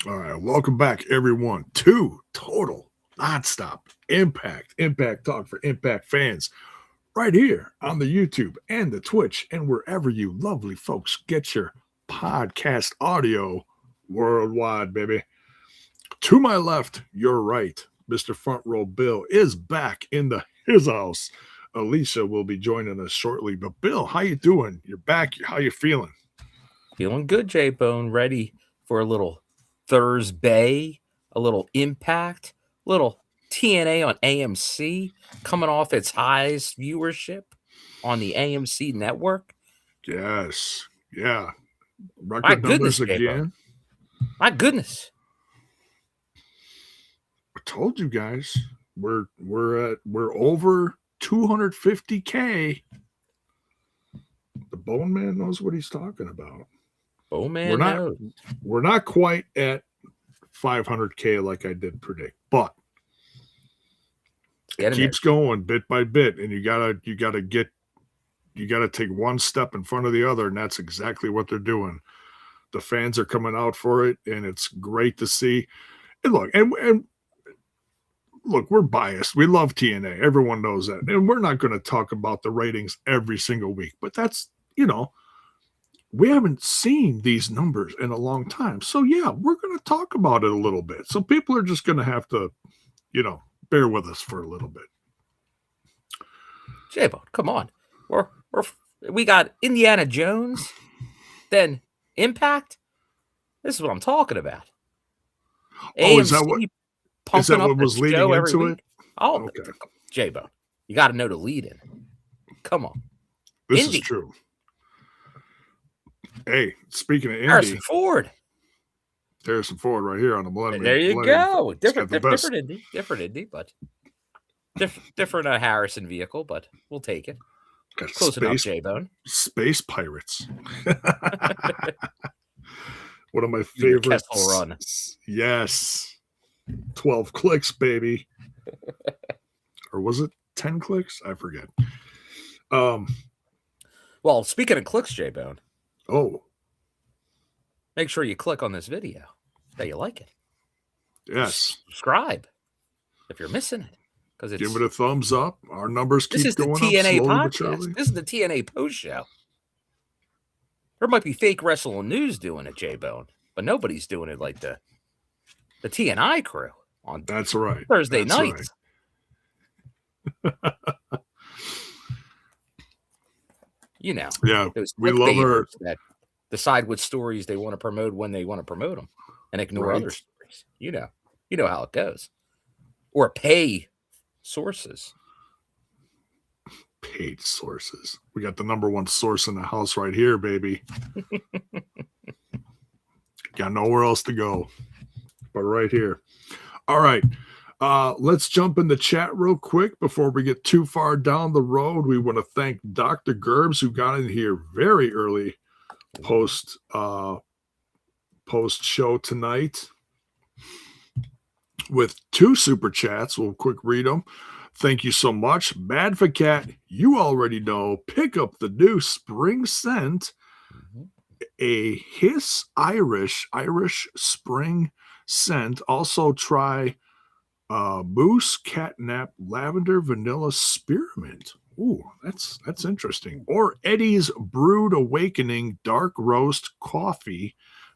All right, welcome back, everyone, to Total Nonstop Impact Talk for Impact fans, right here on the YouTube and the Twitch, and wherever you lovely folks get your podcast audio worldwide, baby. To my left, your right, Mr. Front Row Bill is back in his house. Alicia will be joining us shortly. But Bill, how you doing? You're back. How you feeling? Feeling good, J Bone. Ready for a little Thursday, a little impact, a little TNA on AMC coming off its highest viewership on the AMC network. Yes. Yeah. My Record goodness, numbers J Bone. again. My goodness. I told you guys. We're over 250K. The Bone Man knows what he's talking about. Oh man, knows. We're not quite at 500K like I did predict, but it keeps going bit by bit, and you gotta take one step in front of the other, and that's exactly what they're doing. The fans are coming out for it, and it's great to see. And look, we're biased. We love TNA. Everyone knows that, and we're not going to talk about the ratings every single week. But that's we haven't seen these numbers in a long time. So yeah, we're going to talk about it a little bit. So people are just going to have to, bear with us for a little bit. J-Bone, come on. We got Indiana Jones, then Impact. This is what I'm talking about. Oh, is that what was leading into it? Oh, okay. J-Bone, you got to know the lead in. Come on. This is true. Hey, speaking of Indy. Harrison Ford right here on the Millennium. There you go. Different Indy, but different Harrison vehicle, but we'll take it. Close enough, J-Bone. Space Pirates. One of my favorites. Run. Yes. 12 clicks, baby. Or was it 10 clicks? I forget. Well, speaking of clicks, J-Bone. Oh. Make sure you click on this video that you like it. Yes. Subscribe if you're missing it. Give it a thumbs up. Our numbers keep going up. This is the TNA podcast. This is the TNA post show. There might be fake wrestling news doing it, J-Bone, but nobody's doing it like the TNI Crew on That's right. Thursday nights. Right. Yeah, we love her. That decide what stories they want to promote when they want to promote them, and ignore other stories. You know how it goes. Or pay sources. Paid sources. We got the number one source in the house right here, baby. Got nowhere else to go but right here. All right. Let's jump in the chat real quick before we get too far down the road. We want to thank Dr. Gerbs, who got in here very early post show tonight with 2 super chats. We'll quick read them. Thank you so much. Madfacat, you already know. Pick up the new spring scent, a Hiss Irish spring scent. Also try Moose Catnap Lavender Vanilla Spearmint. Ooh, that's interesting. Or Eddie's Brewed Awakening Dark Roast Coffee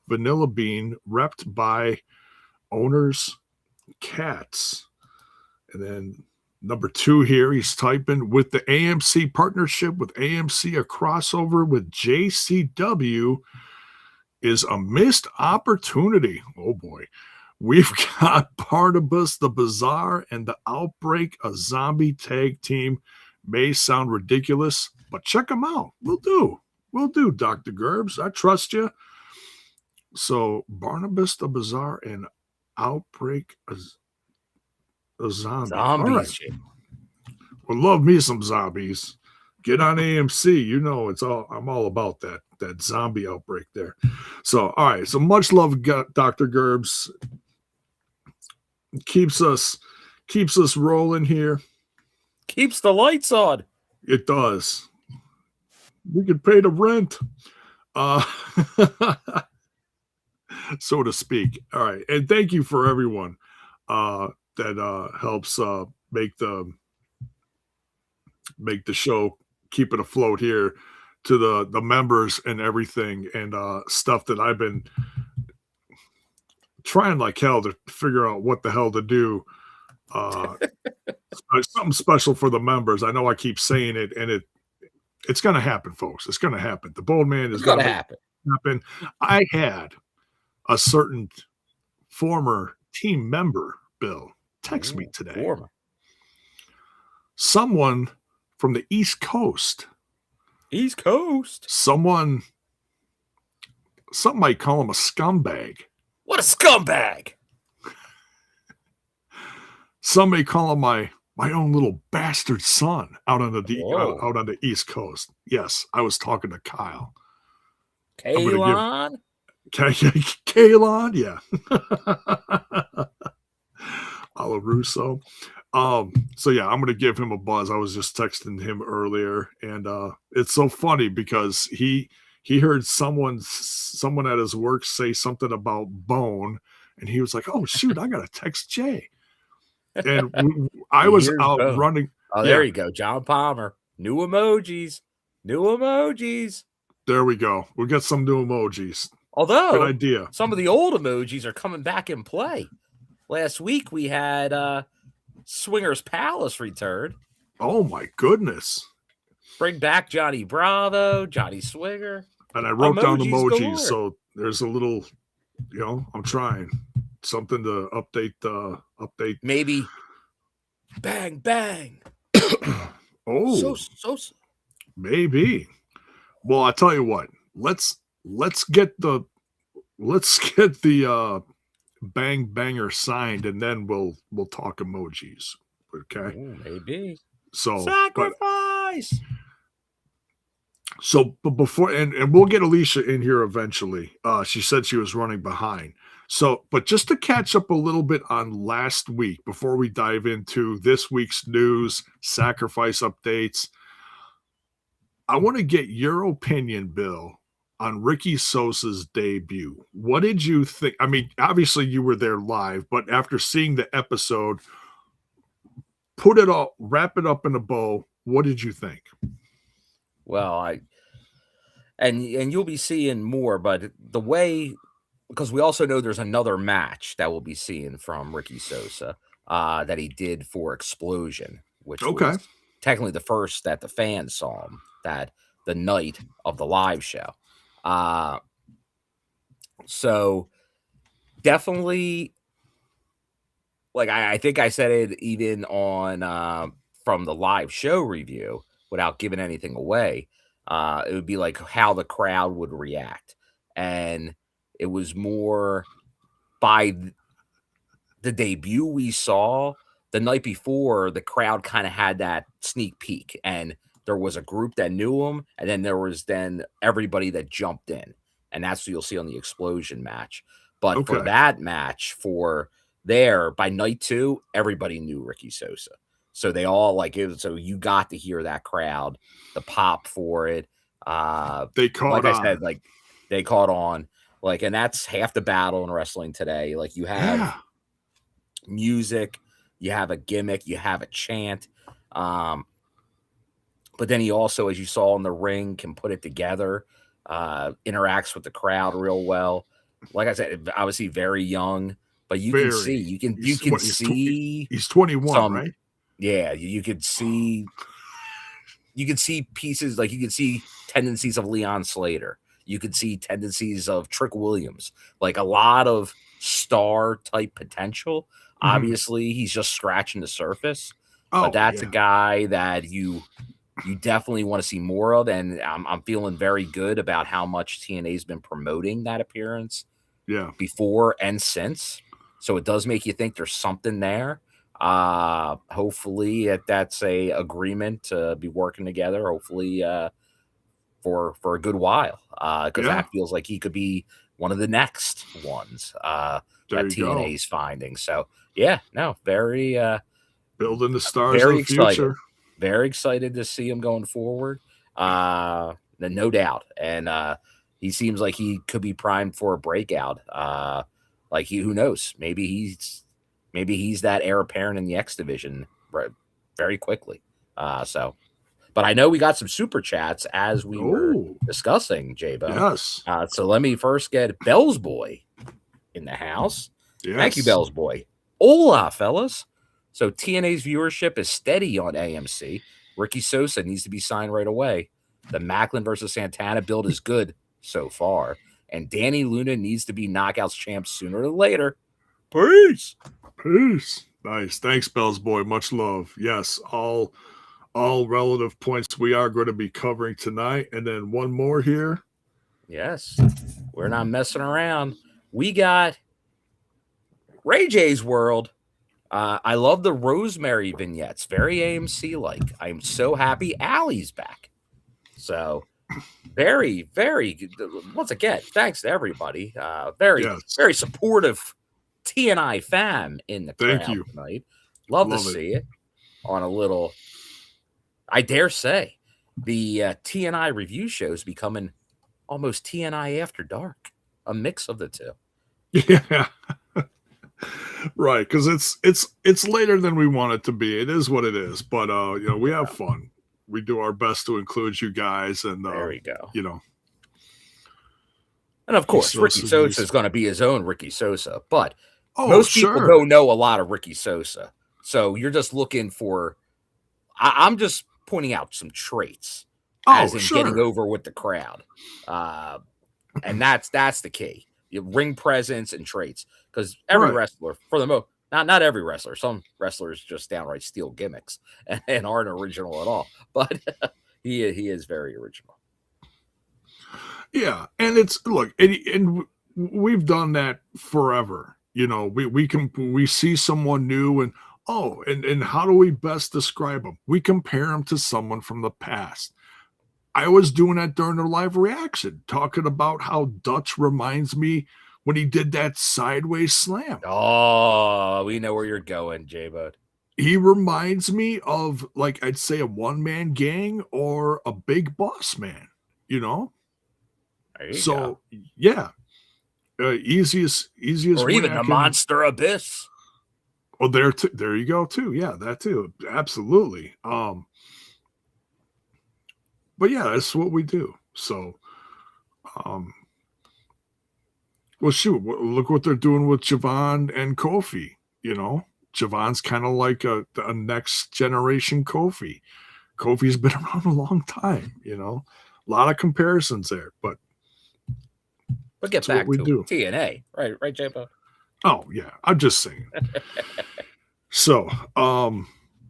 Vanilla Bean, repped by Owner's Cats. And then number 2 here, he's typing, with the AMC partnership with AMC, a crossover with JCW is a missed opportunity. Oh boy. We've got Barnabas the Bizarre and the Outbreak, a zombie tag team. May sound ridiculous, but check them out. We'll do, Dr. Gerbs. I trust you. So Barnabas the Bizarre and Outbreak, a zombie. All right. Well, love me some zombies. Get on AMC. I'm all about that zombie outbreak there. So, all right. So much love, Dr. Gerbs. Keeps us rolling here. Keeps the lights on. It does. We could pay the rent. so to speak. All right, and thank you for everyone that helps make the show, keep it afloat here, to the members and everything, and stuff that I've been trying like hell to figure out what the hell to do. Uh, Something special for the members. I know I keep saying it, and it's going to happen, folks. It's going to happen. The Bold Man is It's going gonna to make happen. it happen. I had a certain former team member, Bill, text me today. Former. Someone from the East Coast. East Coast. Some might call him a scumbag. What a scumbag! Some may call him my own little bastard son out on the East Coast. Yes, I was talking to Kyle. Kalon? Kalon, yeah. Alla Russo. So yeah, I'm gonna give him a buzz. I was just texting him earlier, and it's so funny because he heard someone at his work say something about bone, and he was like, "Oh shoot, I gotta text Jay." And I was out running. Oh, there you go, John Palmer. New emojis. There we go. We got some new emojis. Although, good idea. Some of the old emojis are coming back in play. Last week we had Swingers Palace return. Oh my goodness! Bring back Johnny Bravo, Johnny Swinger. And I wrote down emojis, so there's a little, I'm trying something to update. Maybe bang bang. Oh, so maybe. Well, I tell you what. Let's get the bang banger signed, and then we'll talk emojis. Okay. Ooh, maybe. So sacrifice. But before, and we'll get Alicia in here eventually. She said she was running behind. So, but just to catch up a little bit on last week before we dive into this week's news, sacrifice updates, I want to get your opinion, Bill, on Ricky Sosa's debut. What did you think? I mean, obviously you were there live, but after seeing the episode, wrap it up in a bow. What did you think? Well, and you'll be seeing more, but the way, because we also know there's another match that we'll be seeing from Ricky Sosa that he did for Explosion, which was technically the first that the fans saw him, that the night of the live show. So definitely, like I think I said it even on from the live show review without giving anything away. It would be like how the crowd would react, and it was more by the debut we saw the night before. The crowd kind of had that sneak peek, and there was a group that knew him, and then there was everybody that jumped in, and that's what you'll see on the Explosion match. But for that match, by night 2, everybody knew Ricky Sosa. So they all so you got to hear that crowd, the pop for it. They caught on. I said, they caught on. And that's half the battle in wrestling today. Like, you have music, you have a gimmick, you have a chant. But then he also, as you saw in the ring, can put it together, interacts with the crowd real well. Like I said, obviously very young, but you can see he's 21, right? Yeah, you could see pieces, like you could see tendencies of Leon Slater. You could see tendencies of Trick Williams, like a lot of star type potential. Mm-hmm. Obviously, he's just scratching the surface, but that's a guy that you definitely want to see more of. And I'm feeling very good about how much TNA's been promoting that appearance before and since. So it does make you think there's something there. Hopefully that's a agreement to be working together, hopefully for a good while, because that feels like he could be one of the next ones that TNA's finding. So very building the stars of the future. Very excited to see him going forward. No doubt. And he seems like he could be primed for a breakout. Who knows? Maybe he's that heir apparent in the X division very quickly. But I know we got some super chats as we were discussing, J-Bone. Yes. So let me first get Bell's Boy in the house. Yes. Thank you, Bell's Boy. Hola, fellas. So TNA's viewership is steady on AMC. Ricky Sosa needs to be signed right away. The Macklin versus Santana build is good so far. And Dani Luna needs to be Knockouts champ sooner or later. Peace. Peace. Nice. Thanks, Bell's Boy. Much love. Yes, all relative points we are going to be covering tonight. And then one more here. Yes. We're not messing around. We got Ray J's World. I love the Rosemary vignettes. Very AMC-like. I'm so happy Allie's back. So very, very good. Once again, thanks to everybody. Very supportive TNI fam in the crowd tonight. Love to see it on a little, I dare say, the TNI review show is becoming almost TNI After Dark, a mix of the two. Yeah. Right, because it's later than we want it to be. It is what it is, but we have fun. We do our best to include you guys, and there we go. And of course, Ricky Sosa is going to be his own Ricky Sosa, but most people don't know a lot of Ricky Sosa, so you're just looking for. I'm just pointing out some traits, as in getting over with the crowd, and that's the key. Ring presence and traits, because every wrestler, for the most, not every wrestler, some wrestlers just downright steal gimmicks and aren't original at all, but he is very original. Yeah, and and we've done that forever. We see someone new and and how do we best describe them? We compare them to someone from the past. I was doing that during the live reaction, talking about how Dutch reminds me when he did that sideways slam. Oh, we know where you're going, J-Bud. He reminds me of, I'd say, a one-man gang or a big boss man, There you go. Yeah. Easiest or even the Monster Abyss. Oh, there you go, too. Yeah, that too. Absolutely. But yeah, that's what we do. So, well, shoot, look what they're doing with Javon and Kofi. Javon's kind of like a next generation Kofi. Kofi's been around a long time. A lot of comparisons there, but get back to TNA, right, J-Bo? Oh yeah, I'm just saying. So, but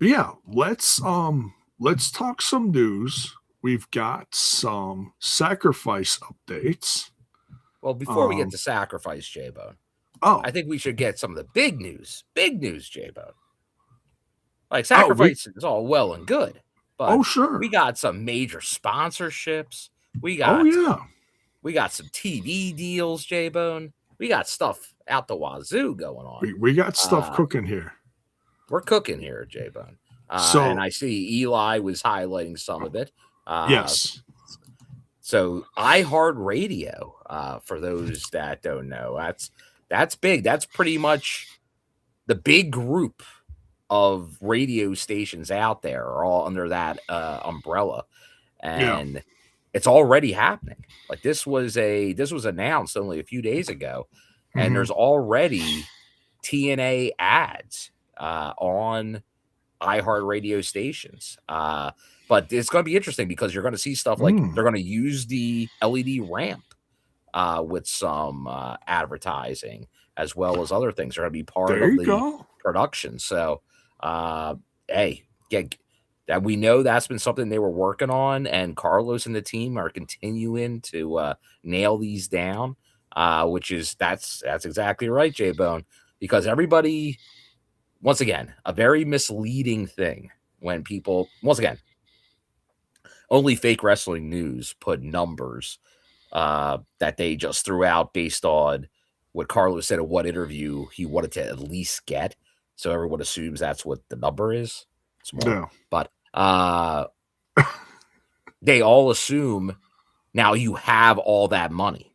yeah, let's talk some news. We've got some sacrifice updates. Well, before we get to sacrifice, J-Bone, I think we should get some of the big news. Big news, J-Bone. Like sacrifice is all well and good, but sure, we got some major sponsorships. We got we got some TV deals, J-Bone. We got stuff out the wazoo going on. We got stuff cooking here. We're cooking here, J-Bone. And I see Eli was highlighting some of it. Yes. So iHeartRadio, for those that don't know, that's big. That's pretty much the big group of radio stations out there are all under that umbrella, and it's already happening. Like this was announced only a few days ago, and there's already TNA ads on iHeartRadio stations. But it's going to be interesting because you're going to see stuff like they're going to use the LED ramp with some advertising as well as other things. They're going to be part of the production. So, that we know that's been something they were working on, and Carlos and the team are continuing to nail these down. That's exactly right, J-Bone, because everybody, once again, a very misleading thing when people, once again, only Fake Wrestling News put numbers that they just threw out based on what Carlos said in what interview he wanted to at least get. So everyone assumes that's what the number is. It's more, but they all assume Now you have all that money.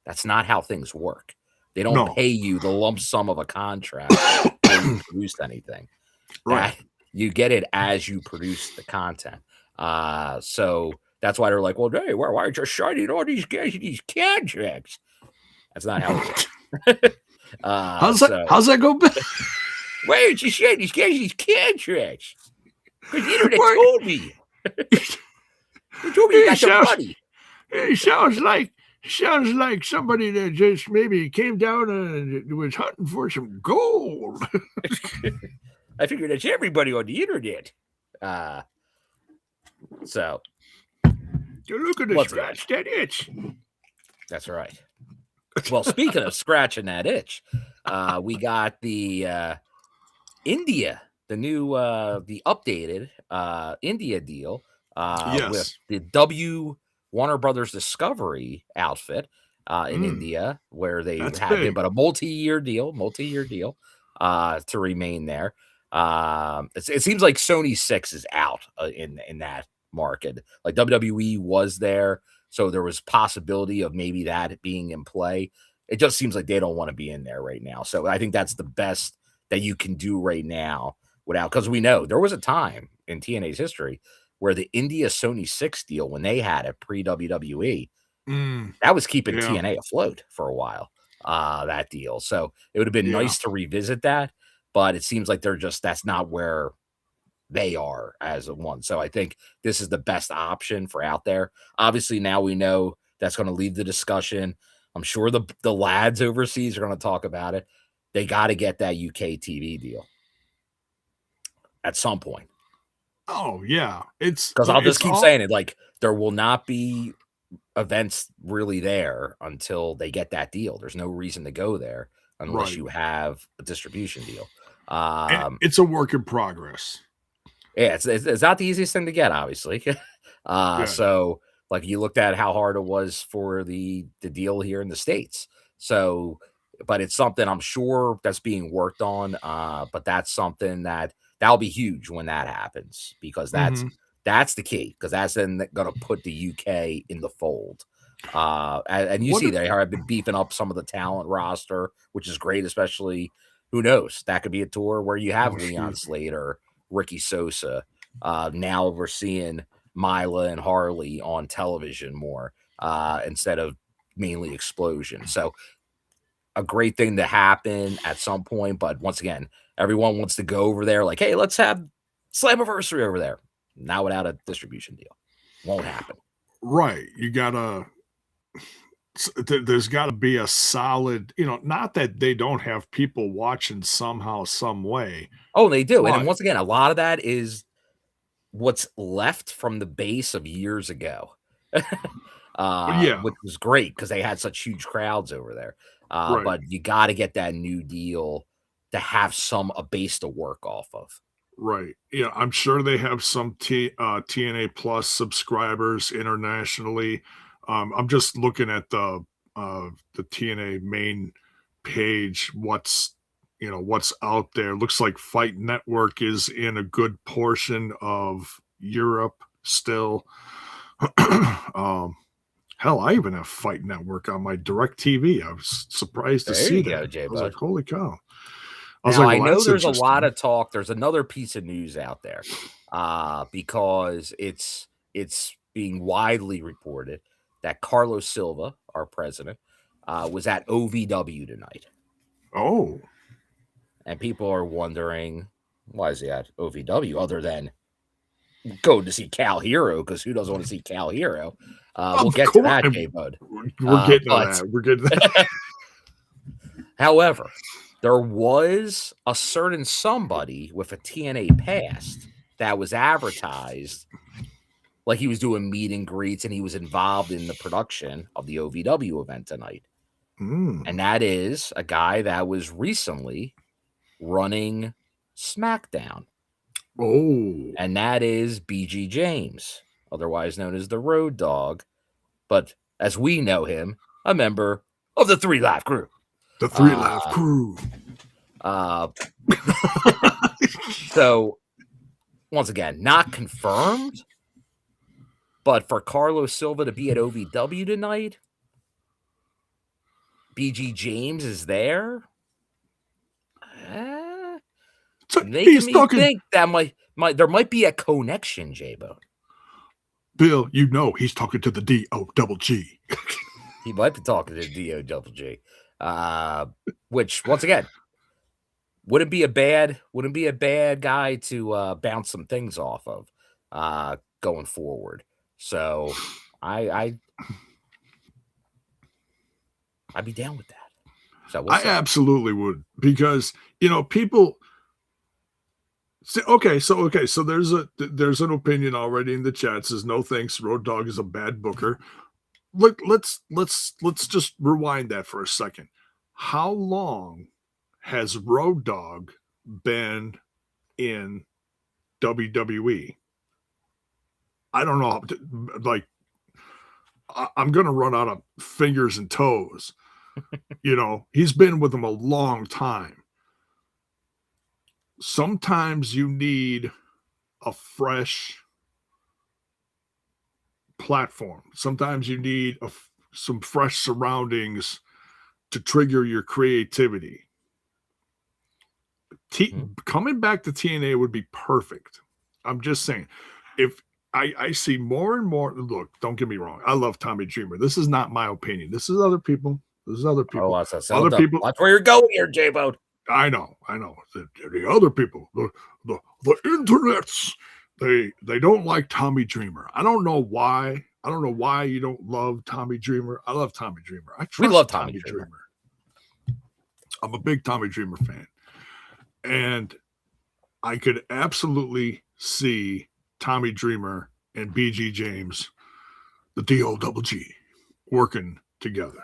That's not how things work. They don't pay you the lump sum of a contract before you produce anything. Right. That you get it as you produce the content. So that's why they're like, well, hey, why are you signing all these guys these contracts? That's not how it works. How's that go back? Why aren't you signing these guys these contracts? Because the internet told me. They told me you got the money. It sounds like somebody that just maybe came down and was hunting for some gold. I figure that's everybody on the internet. So you're looking to scratch that itch. That's right. Well, speaking of scratching that itch, we got the India, the new, the updated India deal with the Warner Brothers Discovery outfit in India, where they have been, but a multi-year deal to remain there. It seems like Sony 6 is out in that market. Like WWE was there, so there was possibility of maybe that being in play. It just seems like they don't want to be in there right now. So I think that's the best that you can do right now without, because we know there was a time in TNA's history where the India Sony 6 deal, when they had it pre-WWE, that was keeping TNA afloat for a while, that deal. So it would have been nice to revisit that, but it seems like that's not where they are as a one. So I think this is the best option for out there. Obviously, now we know that's going to leave the discussion. I'm sure the lads overseas are going to talk about it. They got to get that UK TV deal at some point. Oh, yeah. It's because I'll just keep saying it. Like, there will not be events really there until they get that deal. There's no reason to go there unless you have a distribution deal. It's a work in progress. Yeah, it's not the easiest thing to get, obviously. So, like, you looked at how hard it was for the deal here in the States. So, but it's something I'm sure that's being worked on. But that's something that'll be huge when that happens, because that's the key, because that's then going to put the UK in the fold. And you see they have been beefing up some of the talent roster, which is great, especially, who knows, that could be a tour where you have Leon Slater, Ricky Sosa. Now we're seeing Mila and Harley on television more instead of mainly Explosion. So a great thing to happen at some point. But once again, everyone wants to go over there like, hey, let's have Slammiversary over there. Not without a distribution deal. Won't happen. Right. There's got to be a solid, not that they don't have people watching somehow, some way. Oh, they do. And once again, a lot of that is what's left from the base of years ago. Which was great because they had such huge crowds over there. But you got to get that new deal to have a base to work off of. Right. Yeah, I'm sure they have some TNA Plus subscribers internationally. I'm just looking at the TNA main page. What's out there? Looks like Fight Network is in a good portion of Europe still. Hell, I even have Fight Network on my DirecTV. I was surprised to see that. I was like, holy cow. I know there's a lot of talk. There's another piece of news out there because it's being widely reported that Carlos Silva, our president, was at OVW tonight. Oh. And people are wondering, why is he at OVW other than go to see Cal Hero? Because who doesn't want to see Cal Hero? We'll get to that, J-Bud. We're getting to that. We're getting to that. However, there was a certain somebody with a TNA past that was advertised like he was doing meet and greets and he was involved in the production of the OVW event tonight. And that is a guy that was recently running SmackDown. Oh. And that is BG James, otherwise known as the Road Dogg, but as we know him, a member of the 3 Live Crew. The 3 Live Crew. So, once again, not confirmed, But for Carlos Silva to be at OVW tonight, BG James is there. So Making he's me talking, think that there might be a connection, J-Bo. Bill, you know he's talking to the D-O-double-G. He might be talking to D-O-double-G. Which, once again, wouldn't be a bad guy to bounce some things off of going forward. So I'd be down with that. So we'll I see. absolutely would, because people say, okay, so there's an opinion already in the chat says no thanks, Road Dogg is a bad booker. Look, let's just rewind that for a second. How long has Road Dogg been in WWE? I don't know. Like, I'm going to run out of fingers and toes. He's been with them a long time. Sometimes you need a fresh platform. Sometimes you need some fresh surroundings to trigger your creativity. Coming back to TNA would be perfect. I'm just saying, if I see more and more, look, don't get me wrong, I love Tommy Dreamer. This is not my opinion. This is other people. Oh, Other people. That's where you're going here, J-Bo. I know. The other people, the internets, they don't like Tommy Dreamer. I don't know why. I don't know why you don't love Tommy Dreamer. I love Tommy Dreamer. We love Tommy Dreamer. I'm a big Tommy Dreamer fan. And I could absolutely see Tommy Dreamer and BG James, the D-O-double-G, working together.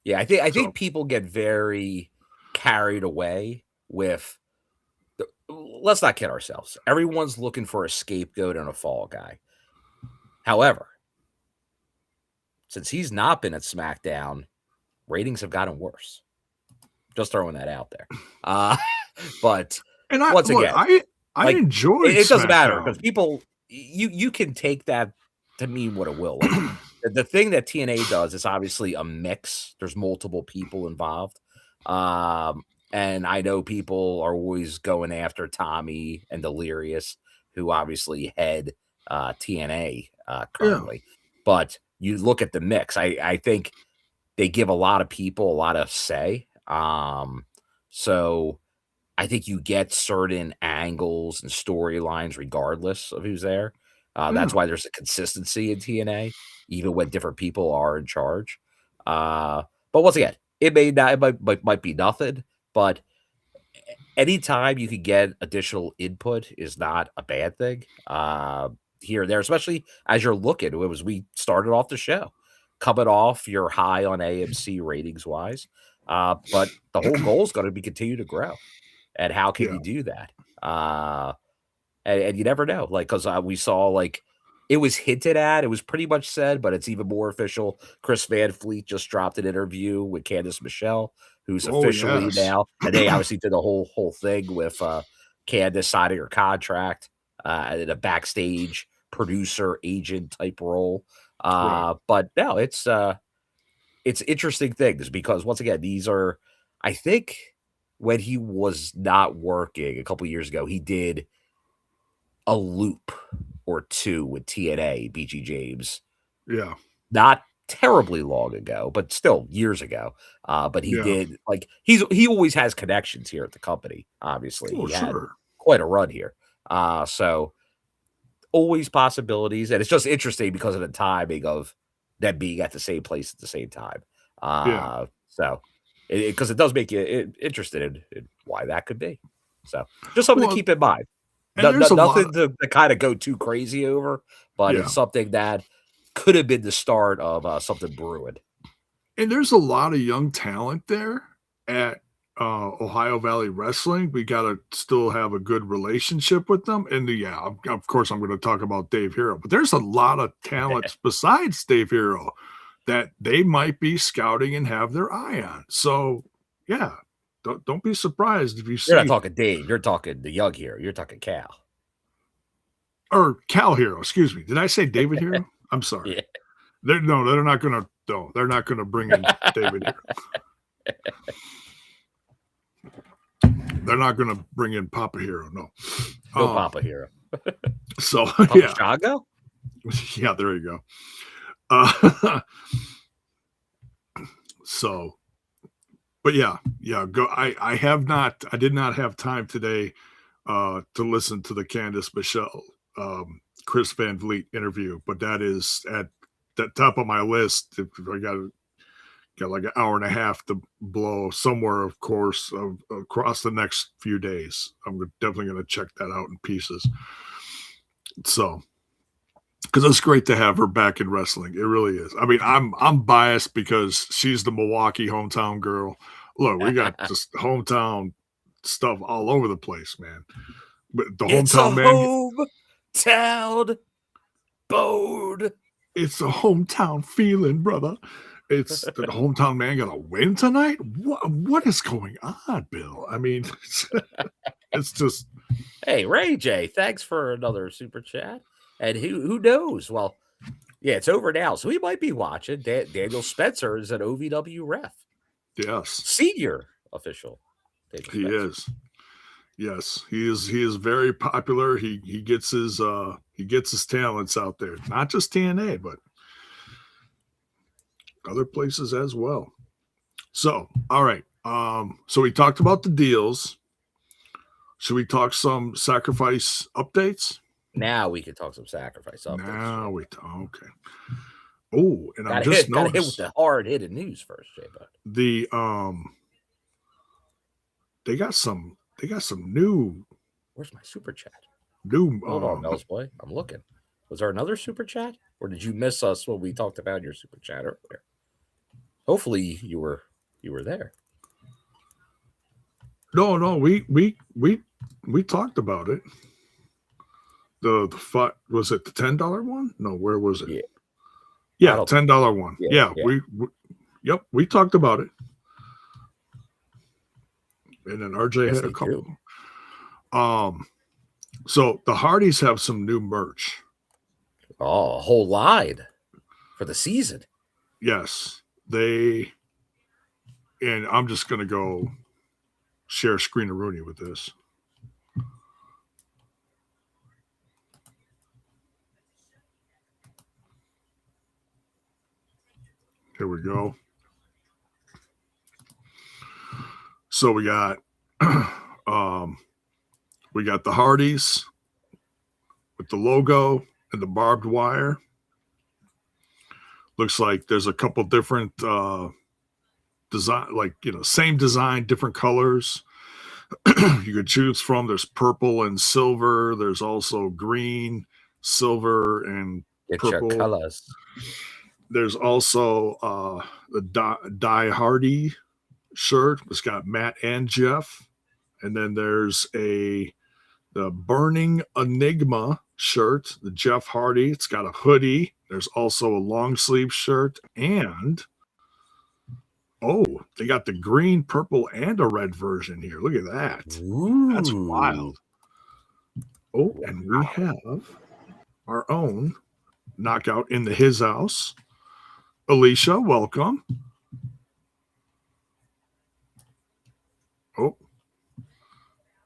Yeah, I think people get very carried away with let's not kid ourselves. Everyone's looking for a scapegoat and a fall guy. However, since he's not been at SmackDown, ratings have gotten worse. Just throwing that out there. But once again, I enjoyed it doesn't matter SmackDown. because people you can take that to mean what it will. Like, the thing that TNA does is obviously a mix. There's multiple people involved. And I know people are always going after Tommy and Delirious, who obviously head TNA currently. Yeah. But you look at the mix. I think they give a lot of people a lot of say. So I think you get certain angles and storylines regardless of who's there. That's why there's a consistency in TNA, even when different people are in charge. But once again, it might be nothing, but anytime you can get additional input is not a bad thing. Here or there, especially as you're looking, as we started off the show, coming off your high on AMC ratings wise. But the whole goal is going to be continue to grow. And how can you do that? And you never know, like, because we saw, like, it was hinted at, it was pretty much said, but it's even more official. Chris Van Fleet just dropped an interview with Candice Michelle, who's officially now, and they obviously did the whole thing with Candice signing her contract in a backstage producer agent type role. Right. But no, it's interesting things because once again, these are, I think, when he was not working a couple years ago, he did a loop or two with TNA, BG James. Yeah. Not terribly long ago, but still years ago. But he did, like, he always has connections here at the company, obviously. He had quite a run here. So always possibilities. And it's just interesting because of the timing of them being at the same place at the same time. So because it does make you interested in why that could be. So just something to keep in mind. Nothing to kind of go too crazy over, but it's something that could have been the start of something brewing. And there's a lot of young talent there at Ohio Valley Wrestling. We got to still have a good relationship with them. And of course, I'm going to talk about Dave Hero, but there's a lot of talent besides Dave Hero that they might be scouting and have their eye on. So, yeah, don't be surprised if you see. You're not talking Dave. You're talking the young here. You're talking Cal. or Cal Hero, excuse me. Did I say David Hero? I'm sorry. Yeah. They're not gonna bring in David Hero. They're not gonna bring in Papa Hero, no. No Papa Hero. So Papa yeah. Chago? Yeah, there you go. So but yeah, go. I did not have time today to listen to the Candice Michelle Chris Van Vliet interview, but that is at the top of my list. If I got like an hour and a half to blow somewhere, of course, across the next few days. I'm definitely going to check that out in pieces. So, because it's great to have her back in wrestling. It really is. I mean, I'm biased because she's the Milwaukee hometown girl. Look, we got just hometown stuff all over the place, man. But the hometown man, hometown bold. It's a hometown feeling, brother. It's the hometown man gonna win tonight. What is going on, Bill? I mean, it's just. Hey, Ray J, thanks for another super chat. And who knows? Well, yeah, it's over now, so we might be watching. Daniel Spencer is an OVW ref. Yes, senior official. He is. Yes, he is very popular. He gets his talents out there, not just TNA, but other places as well. So, all right. So we talked about the deals. Should we talk some sacrifice updates? Now we can talk some sacrifice updates. Now okay. Oh, and I just noticed. Gotta hit with the hard hitting news first, J-Bud. They got some new. Where's my super chat? New. Hold on, Mel's boy. I'm looking. Was there another super chat, or did you miss us when we talked about your super chat earlier? Hopefully, you were there. No, we talked about it. The was it the $10 one? No, where was it? Yeah, $10 one. Yeah. We talked about it. And then RJ had a couple. So the Hardys have some new merch. Oh, a whole line for the season. Yes, and I'm just gonna go share Screen-a-Rooney with this. Here we go. So we got the Hardys with the logo and the barbed wire. Looks like there's a couple different design, like, same design, different colors. You could choose from. There's purple and silver. There's also green, silver, and purple. Your colors. There's also the Die Hardy shirt. It's got Matt and Jeff. And then there's the Burning Enigma shirt, the Jeff Hardy. It's got a hoodie. There's also a long sleeve shirt. And they got the green, purple, and a red version here. Look at that. Ooh. That's wild. Oh, and we have our own knockout in his house. Alicia, welcome. Oh,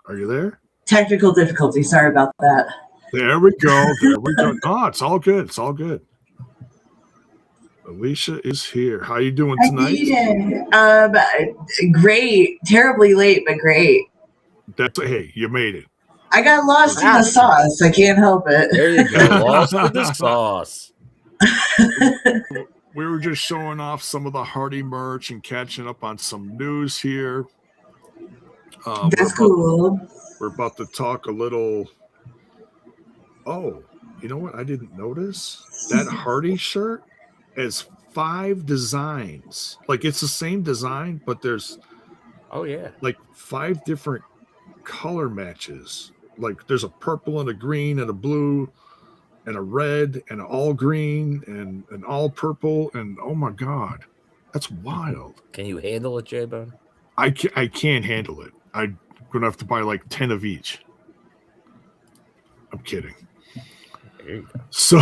are you there? Technical difficulty. Sorry about that. There we go. Oh, it's all good. It's all good. Alicia is here. How you doing tonight? Great. Terribly late, but great. Hey, you made it. I got lost in the sauce. I can't help it. There you go. Lost in the sauce. We were just showing off some of the Hardy merch and catching up on some news here. That's cool. We're about to talk a little. Oh, you know what? I didn't notice that Hardy shirt has 5 designs. Like, it's the same design, but there's like 5 different color matches. Like, there's a purple and a green and a blue and a red and an all green and an all purple, and oh my god, that's wild. Can you handle it, J-Bone? I can't handle it. I'm gonna have to buy like 10 of each. I'm kidding. There you go. So,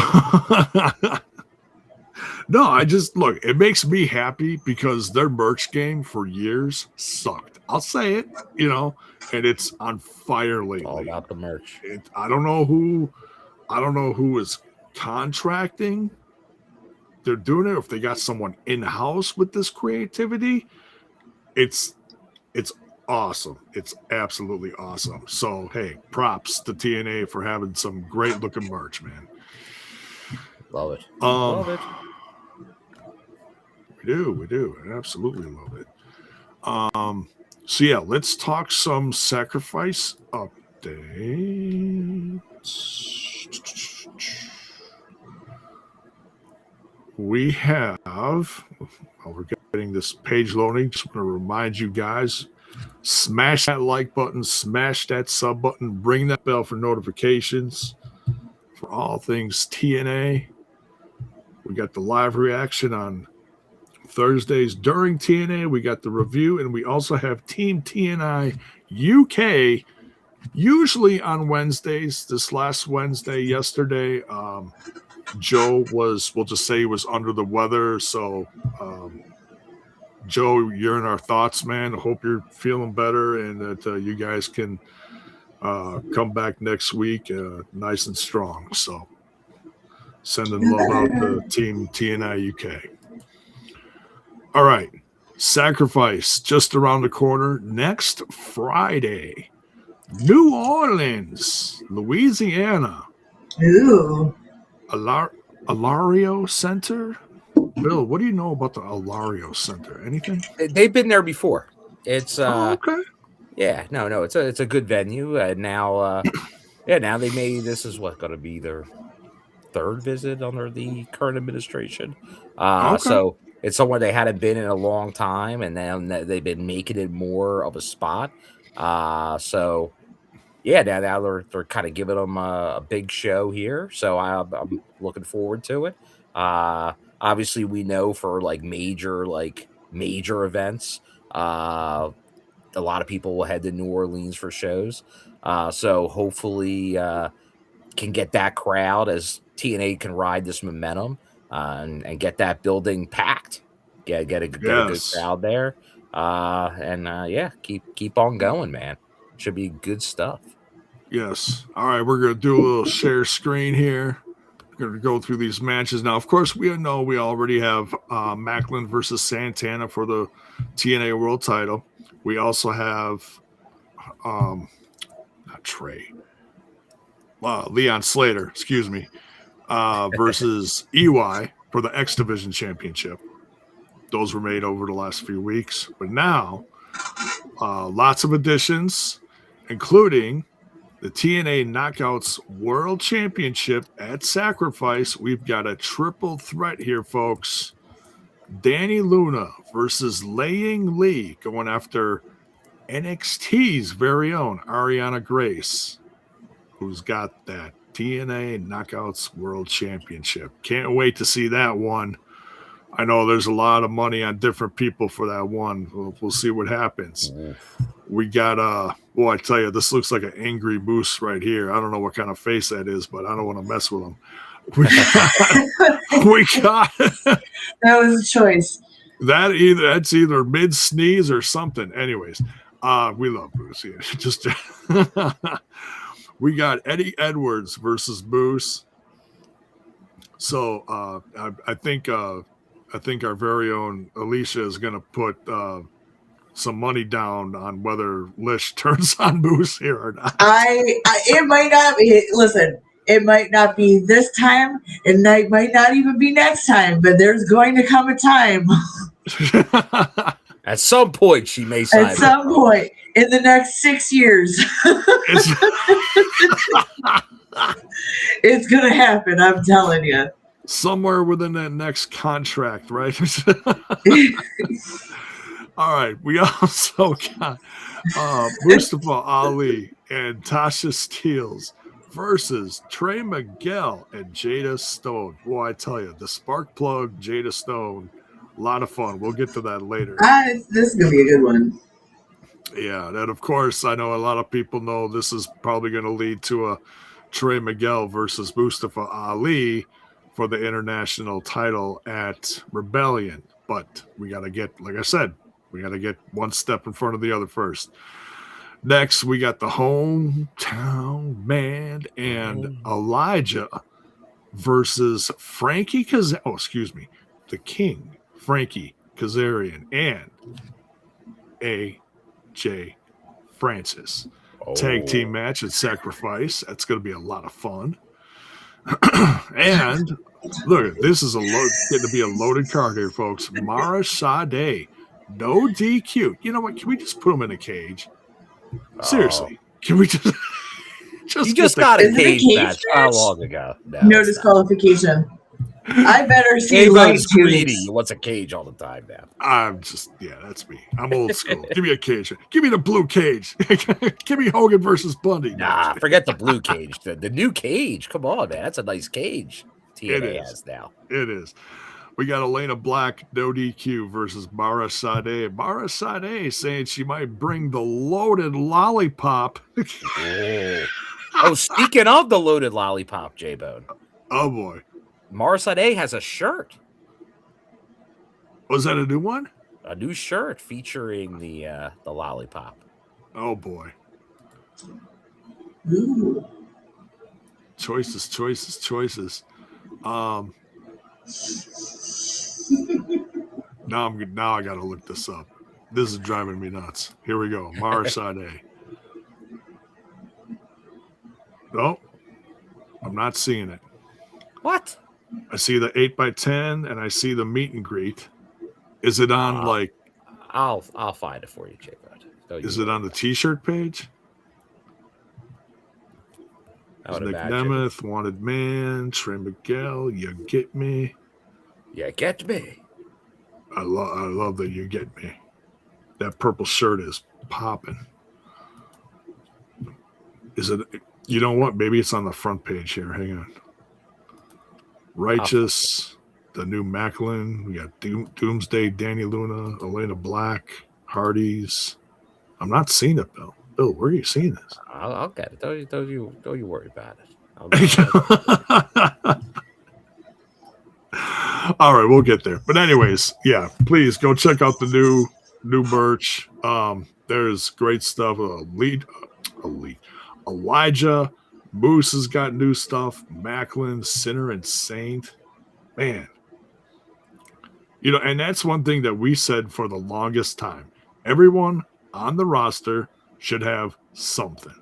no, I just look, it makes me happy because their merch game for years sucked. I'll say it, and it's on fire lately. All about the merch. I don't know who is contracting. They're doing it, or if they got someone in house with this creativity. It's awesome. It's absolutely awesome. So hey, props to TNA for having some great looking merch, man. Love it. Love it. We do. I absolutely love it. So yeah, let's talk some sacrifice updates. We have, we're getting this page loading. Just want to remind you guys, smash that like button, smash that sub button, ring that bell for notifications for all things TNA. We got the live reaction on Thursdays during TNA. We got the review, and we also have Team TNI UK, usually on Wednesdays. This last Wednesday, yesterday, Joe we'll just say he was under the weather. So, Joe, you're in our thoughts, man. I hope you're feeling better and that you guys can come back next week nice and strong. So, sending love out to Team TNI UK. All right. Sacrifice just around the corner next Friday. New Orleans, Louisiana. Ooh. Alario Center. Bill, what do you know about the Alario Center? Anything? They've been there before. It's okay. Yeah, no, it's a good venue. Now they made this is what going to be their third visit under the current administration. So it's somewhere they hadn't been in a long time, and then they've been making it more of a spot. So yeah, now they're kind of giving them a big show here. So I'm looking forward to it. Obviously, we know for major events, a lot of people will head to New Orleans for shows. So hopefully can get that crowd as TNA can ride this momentum and get that building packed. Get a good crowd there. Keep on going, man. Should be good stuff. Yes. All right, we're gonna do a little share screen here. We're gonna go through these matches now. Of course, we know we already have Macklin versus Santana for the TNA World Title. We also have not Trey, Leon Slater, excuse me, versus EY for the X Division Championship. Those were made over the last few weeks, but now lots of additions, including the TNA Knockouts World Championship at Sacrifice. We've got a triple threat here, folks. Dani Luna versus Ying Lee going after NXT's very own Arianna Grace, who's got that TNA Knockouts World Championship. Can't wait to see that one. I know there's a lot of money on different people for that one. We'll see what happens. We got I tell you, this looks like an angry moose right here. I don't know what kind of face that is, but I don't want to mess with him. We got That was a choice. That's either mid sneeze or something. Anyways, we love Moose. Yeah. Just we got Eddie Edwards versus Moose. So I think our very own Alicia is going to put some money down on whether Lish turns on Moose here or not. It might not be. Listen, it might not be this time, and it might not even be next time. But there's going to come a time. At some point, she may sign. At some point in the next 6 years, it's gonna happen. I'm telling you. Somewhere within that next contract, right? All right. We also got Mustafa Ali and Tasha Steeles versus Trey Miguel and Jada Stone. Boy, I tell you, the spark plug, Jada Stone, a lot of fun. We'll get to that later. This is going to be a good one. Yeah, and of course, I know a lot of people know this is probably going to lead to Trey Miguel versus Mustafa Ali for the international title at Rebellion. But we got to get, like I said, we got to get one step in front of the other first. Next, we got the hometown man and Elijah versus Frankie the King, Frankie Kazarian, and AJ Francis. Tag team match at Sacrifice. That's going to be a lot of fun. And look, this is getting to be a loaded card here, folks. Mara Sade, no DQ. You know what? Can we just put him in a cage? Seriously, can we just You just got a Is it a cage cage match match? how long ago? No it's not. disqualification. I better see J-Bone's light greedy. dudes. He wants a cage all the time now. That's me. I'm old school. Give me a cage. Give me the blue cage. Give me Hogan versus Bundy. Nah, forget the blue cage. The new cage. Come on, man. That's a nice cage TNA has now. It is. We got Elayna Black, no DQ versus Mara Sade. Mara Sade saying she might bring the loaded lollipop. Oh, speaking of the loaded lollipop, J-Bone. Oh, boy. Mara Sade has a shirt. Was that a new one? A new shirt featuring the lollipop. Oh, boy. Ooh. Choices. Now I gotta look this up. This is driving me nuts. Here we go. Mara Sade. No, I'm not seeing it. What? I see the 8x10 and I see the meet and greet. Is it on I'll find it for you, J-Bone. Is it on the T-shirt page? Nick Nemeth, Wanted Man, Trey Miguel, You Get Me. You get me. I love that You Get Me. That purple shirt is popping. Is it? You know what? Maybe it's on the front page here. Hang on. Righteous, the new Macklin. We got Doomsday, Danny Luna, Elayna Black, Hardy's. I'm not seeing it, Bill. Bill, where are you seeing this? I'll get it. Don't you worry about it. All right, we'll get there. But anyways, yeah, please go check out the new merch. There's great stuff. Elite. Elijah Moose has got new stuff. Macklin, Sinner, and Saint. Man. And that's one thing that we said for the longest time. Everyone on the roster should have something.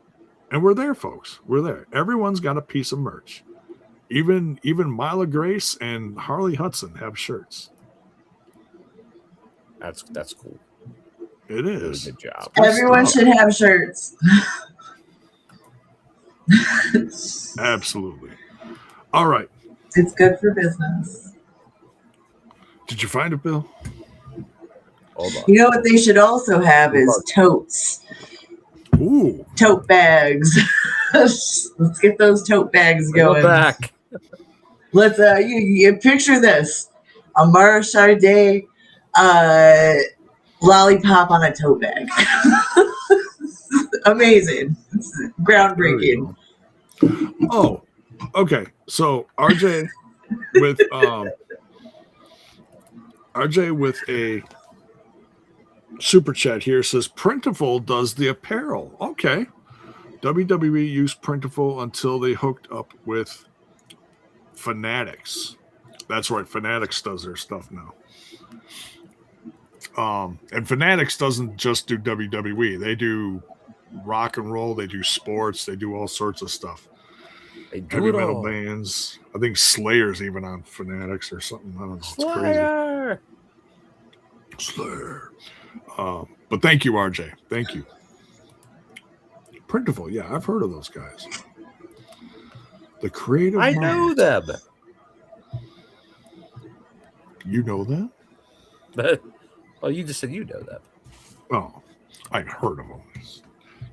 And we're there, folks. We're there. Everyone's got a piece of merch. Even Mila Grace and Harley Hudson have shirts. That's cool. It is. Good job. Everyone should have shirts. Absolutely. All right. It's good for business. Did you find it, Bill? Hold on. You know what they should also have is totes. Ooh. Tote bags. Let's get those tote bags going. Go back. Let's you picture this. A Mara Sade lollipop on a tote bag. Amazing. It's groundbreaking. Oh, okay. So RJ with a super chat here says Printful does the apparel. Okay. WWE used Printful until they hooked up with Fanatics. That's right. Fanatics does their stuff now. And Fanatics doesn't just do WWE. They do rock and roll. They do sports. They do all sorts of stuff. They do Heavy it metal all. bands. I think Slayer's even on Fanatics or something. I don't know. It's Slayer. crazy. Slayer. But thank you, RJ. Thank you. Printful. Yeah, I've heard of those guys. The creative. I know them. You know them? Well, you just said you know them. Oh, I've heard of them.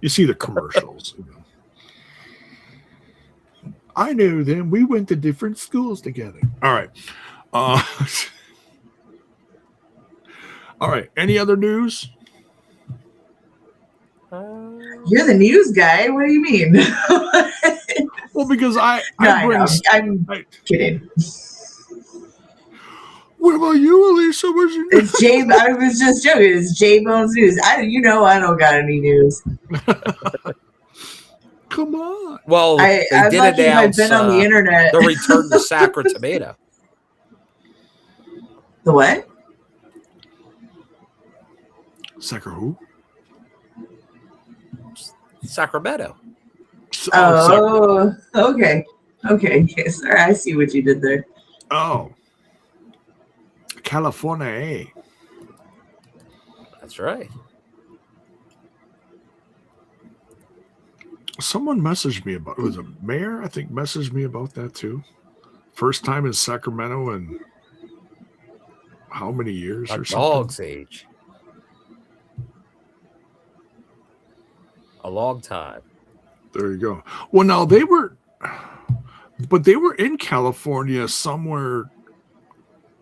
You see the commercials. I know them. We went to different schools together. All right. All right. Any other news? You're the news guy. What do you mean? Well, because I know. I'm kidding. What about you, Alicia? Where's your It's J. I was just joking. It's J Bone's news. I don't got any news. Come on. Well, they I'm did lucky if I've announce been on the internet. the return to Sacra Tomato. The what? Sacra who? Sacramento. Oh, okay. Okay. Yes, sir. I see what you did there. Oh. California, eh? That's right. Someone messaged me about it. Was a mayor, I think, messaged me about that too. First time in Sacramento in how many years or something? Dog's age. A long time. There you go. Well, now they were in California somewhere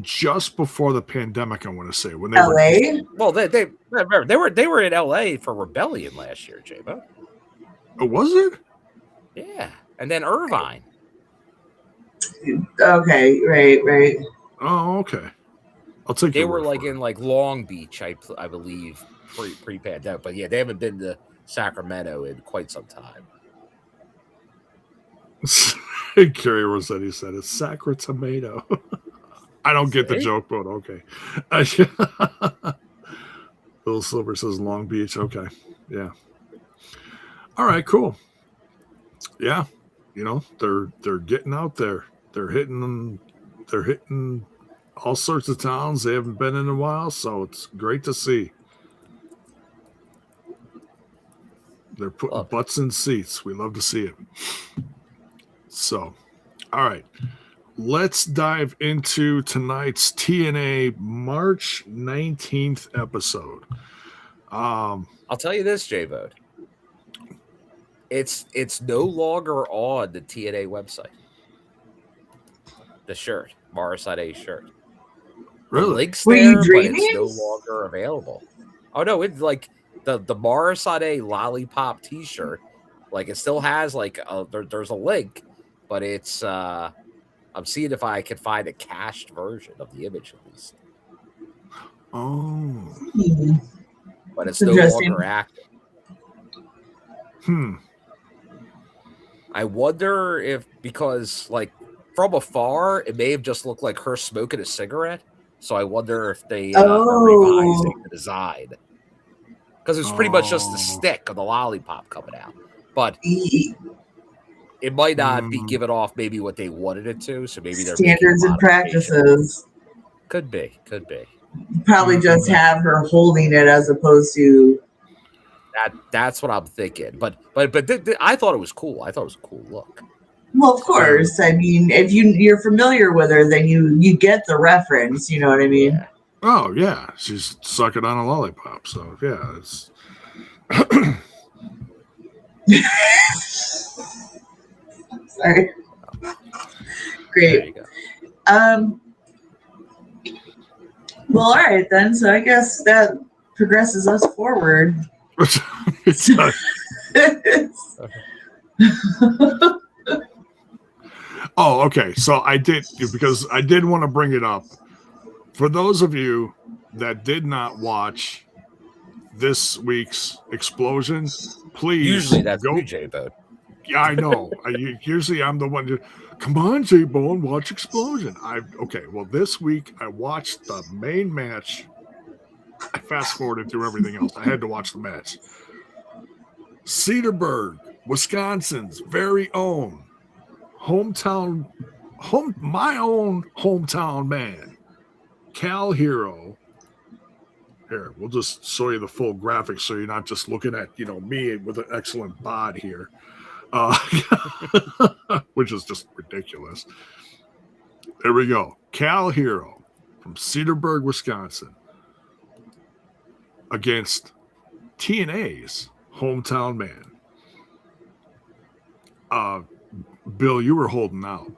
just before the pandemic. I want to say when they LA. Well, they were in LA for Rebellion last year, J-Bo. Oh, was it? Yeah, and then Irvine. Okay, right. Oh, okay. I'll take. They were like in like Long Beach, I believe, pre-pandemic. But yeah, they haven't been to Sacramento in quite some time. Carrie Rossetti said it's Sacra Tomato. I don't get the joke, but okay. Little Silver says Long Beach. Okay, yeah. All right, cool. Yeah, they're getting out there. They're hitting all sorts of towns they haven't been in a while, so it's great to see. They're putting butts in seats. We love to see it. So, all right. Let's dive into tonight's TNA March 19th episode. I'll tell you this, J-Bode. It's no longer on the TNA website. The shirt, Morissette A shirt. Really? The link's Were there, you but dreaming? it's no longer available. Oh no, it's like the Morissette A lollipop T-shirt. Like it still has like there's a link, but it's I'm seeing if I can find a cached version of the image at least. Oh. But it's no longer active. I wonder if because like from afar it may have just looked like her smoking a cigarette. So I wonder if they are revising the design. Because it's pretty much just the stick of the lollipop coming out. But it might not be giving off maybe what they wanted it to. So maybe they're standards and practices. Could be. Probably just have her holding it as opposed to that's what I'm thinking. But I thought it was cool. I thought it was a cool look. Well, of course. I mean, if you're familiar with her, then you get the reference. You know what I mean? Yeah. Oh yeah, she's sucking on a lollipop. So yeah, it's. Sorry. Great. There you go. Well, all right then. So I guess that progresses us forward. Oh, okay. So I did want to bring it up. For those of you that did not watch this week's explosion, please usually that's go. J-Bone. Yeah, I know. Usually I'm the one to come on, J-Bone, watch Explosion. Well, this week I watched the main match. I fast forwarded through everything else. I had to watch the match. Cedarburg, Wisconsin's very own my own hometown man, Cal Hero. Here, we'll just show you the full graphics so you're not just looking at, me with an excellent bod here. Which is just ridiculous. There we go. Cal Hero from Cedarburg, Wisconsin against TNA's hometown man. Bill, you were holding out.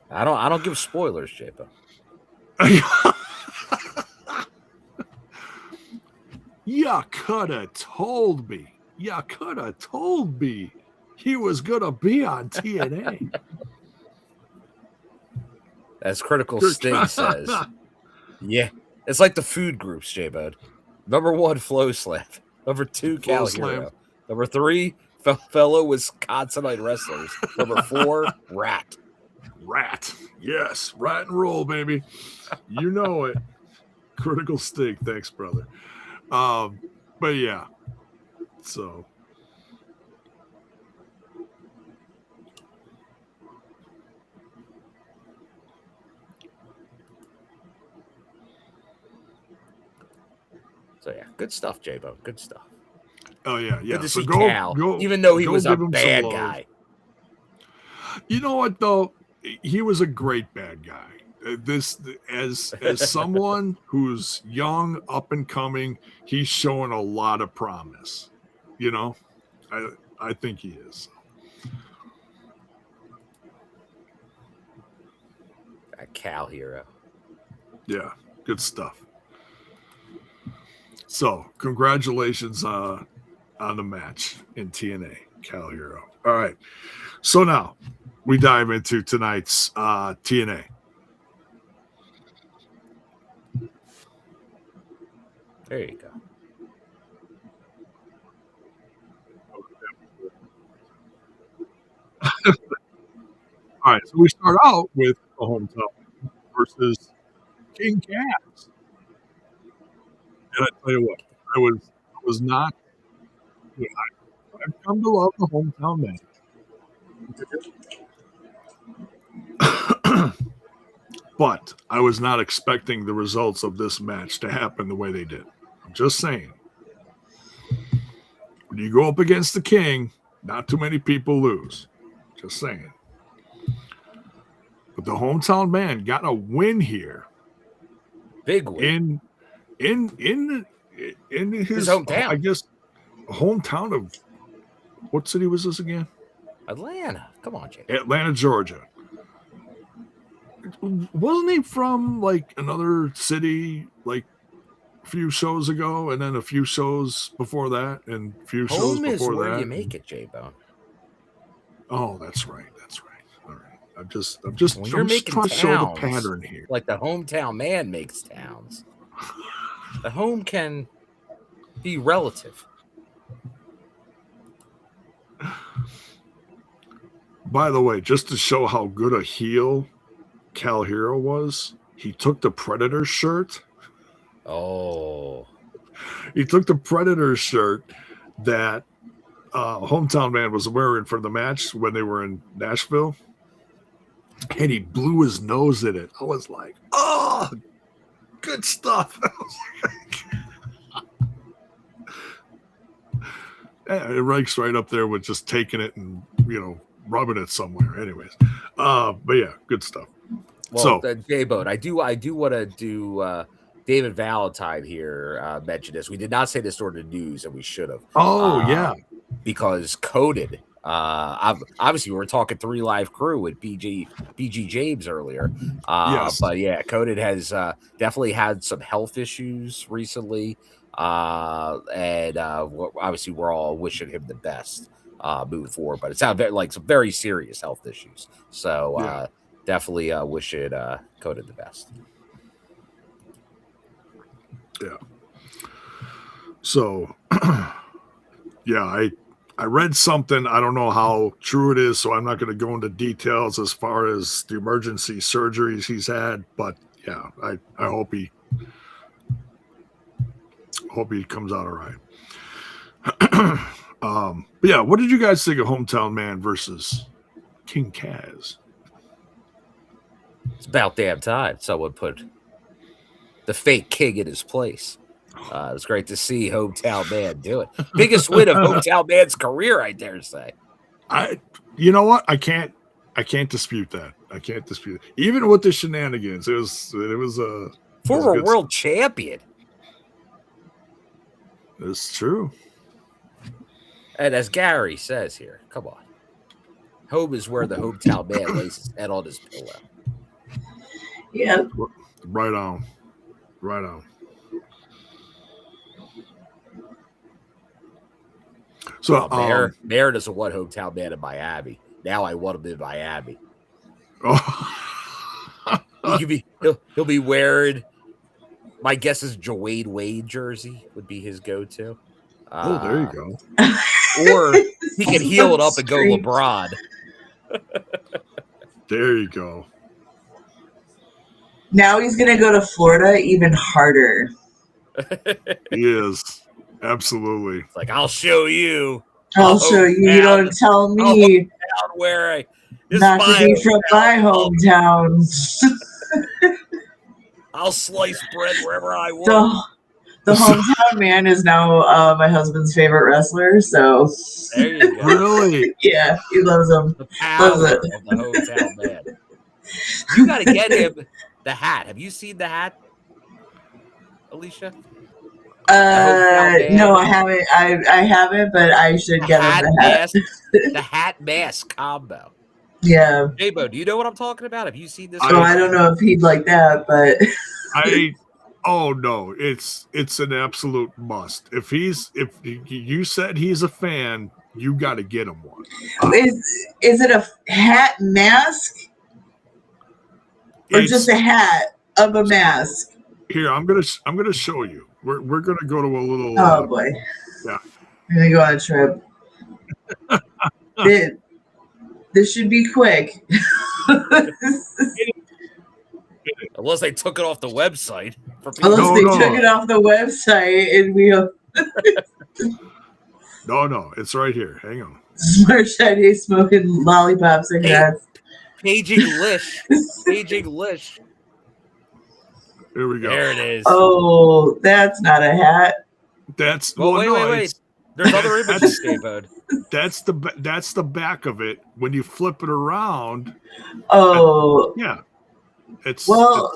I don't give spoilers, J-Bone. You could have told me. You could have told me he was going to be on TNA. As Critical Sting says. Yeah. It's like the food groups, J-Bud. Number 1, Flow Slam. Number 2, Flow Cal Slam. Hero. Number 3, fellow Wisconsinite wrestlers. Number 4, Rat. Rat. Yes. Rat and roll, baby. You know it. Critical Sting. Thanks, brother. But yeah. So. So yeah, good stuff, J-Bone. Good stuff. Oh yeah, yeah. Good to so see go, Cal, go, even though he go was a give him some bad love. guy. You know what though? He was a great bad guy. This as someone who's young, up and coming, he's showing a lot of promise. You know, I think he is. A Cal Hero. Yeah, good stuff. So, congratulations on the match in TNA, Cal Hero. All right. So now we dive into tonight's TNA. There you go. All right. So we start out with the hometown versus King Cats. And I tell you what, I was not. I've come to love the hometown man. But I was not expecting the results of this match to happen the way they did. I'm just saying. When you go up against the King, not too many people lose. Just saying. But the hometown man got a win here. Big win. In his hometown. I guess hometown of what city was this again? Atlanta. Come on, Jay. Atlanta, Georgia. Wasn't he from like another city like a few shows ago, and then a few shows before that, and a few shows Home before is where that? you make it, J-Bone. Oh, that's right. That's right. All right. I'm just Well, trying to show the pattern here. Like the hometown man makes towns. The home can be relative. By the way, just to show how good a heel Cal Hero was, he took the Predator shirt. Oh. He took the Predator shirt that hometown man was wearing for the match when they were in Nashville, and he blew his nose in it. I was like, oh, good stuff. Yeah, it ranks right up there with just taking it and, rubbing it somewhere. Anyways. But yeah, good stuff. Well, J-Bone, I do want to do David Valentine here mentioned this. We did not say this during the news, and we should have. Oh, yeah. Because Coded, obviously we were talking 3 Live Crew with BG James earlier. Yes. But yeah, Coded has definitely had some health issues recently. And obviously we're all wishing him the best moving forward, but it sounded like some very serious health issues. So definitely wishing Coded the best. Yeah. So, yeah, I read something. I don't know how true it is, so I'm not going to go into details as far as the emergency surgeries he's had. But yeah, I hope he comes out all right. But yeah, what did you guys think of Hometown Man versus King Kaz? It's about damn time someone put the fake king in his place. It's great to see Hometown Man do it. Biggest win of Hometown Man's career, I dare say. You know what? I can't dispute that. I can't dispute it. Even with the shenanigans, it was a former world champion. It's true. And as Gary says here, come on. Home is where the hometown man lays his head on his pillow. Yeah. Right on. So, Mayor doesn't want hometown man in Miami. Now I want him in Miami. He could be. He'll be wearing. My guess is Dwayne Wade jersey would be his go-to. there you go. Or he can heel it up and go LeBron. There you go. Now he's gonna go to Florida even harder. He is. Absolutely. It's like, I'll show you. I'll show you. You don't tell me where not to be from my hometown. I'll slice bread wherever I want. The hometown man is now my husband's favorite wrestler. So there you go. Really? Yeah, he loves him. The power of the hometown man. You got to get him the hat. Have you seen the hat, Alicia? No, I haven't. I haven't, but I should get him the hat. The hat mask combo. Yeah. J-Bo, do you know what I'm talking about? Have you seen this? I don't know if he'd like that, but oh no, it's an absolute must. If you said he's a fan, you got to get him one. Is it a hat mask or just a hat of a mask? Here, I'm gonna show you. We're gonna go to a little. Oh boy. Yeah. I'm gonna go on a trip. This should be quick. Unless they took it off the website. Unless they took it off the website and we. No, it's right here. Hang on. Smart shiny smoking lollipop cigarettes. Paging Lish. Paging Lish. Here we go. There it is. Oh, that's not a hat. That's wait. There's other images, J-Bone. That's the back of it. When you flip it around. Oh. Yeah. It's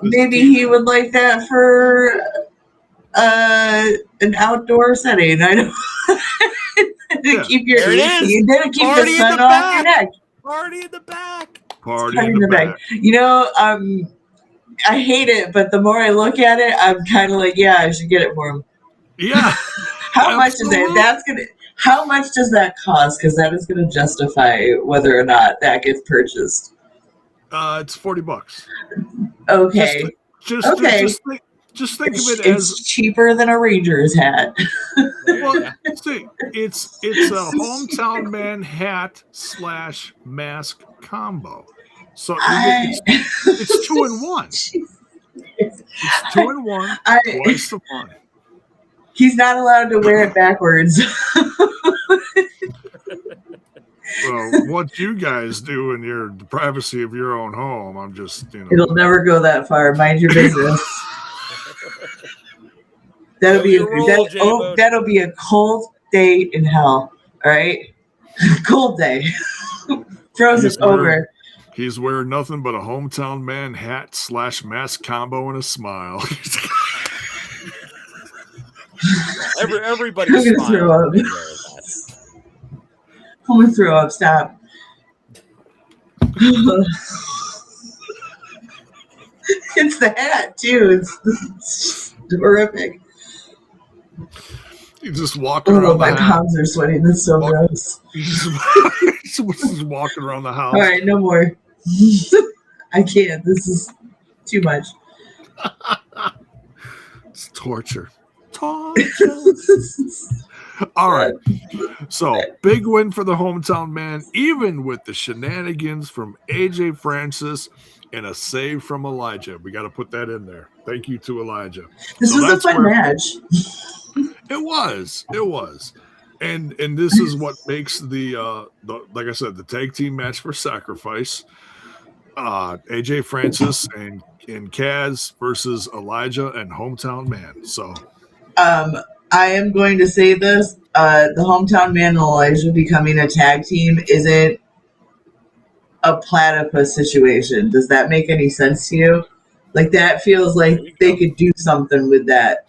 maybe he would like that for an outdoor setting. I don't. Keep your. There it is. You didn't keep the sun off your neck. Party in the back. Party in the back. You know, I hate it, but the more I look at it, I'm kind of like, yeah, I should get it for him. Yeah. How much is that? How much does that cost? Because that is going to justify whether or not that gets purchased. It's $40. Okay. Just think of it as it's cheaper than a Rangers hat. Well, see, it's a hometown man hat / mask combo. So it's 2 in 1. It's 2 in 1. Twice the fun. He's not allowed to wear it backwards. Well, what you guys do in the privacy of your own home, I'm just, It'll never go that far. Mind your business. That'll be a cold day in hell. All right, cold day. Frozen over. He's wearing nothing but a hometown man hat / mask combo and a smile. Everybody's I'm gonna throw up. I'm gonna throw up. Stop. It's the hat too. It's horrific. He's just walking around. My palms are sweating. That's so gross. He's just walking around the house. All right, no more. I can't. This is too much. It's torture. All right. So, big win for the hometown man, even with the shenanigans from AJ Francis and a save from Elijah. We got to put that in there. Thank you to Elijah. This was a fun match. It was. And this is what makes the like I said, the tag team match for sacrifice. AJ Francis and Kaz versus Elijah and hometown man. So I am going to say this. The hometown man and Elijah becoming a tag team isn't a platypus situation. Does that make any sense to you? Like, that feels like they could do something with that.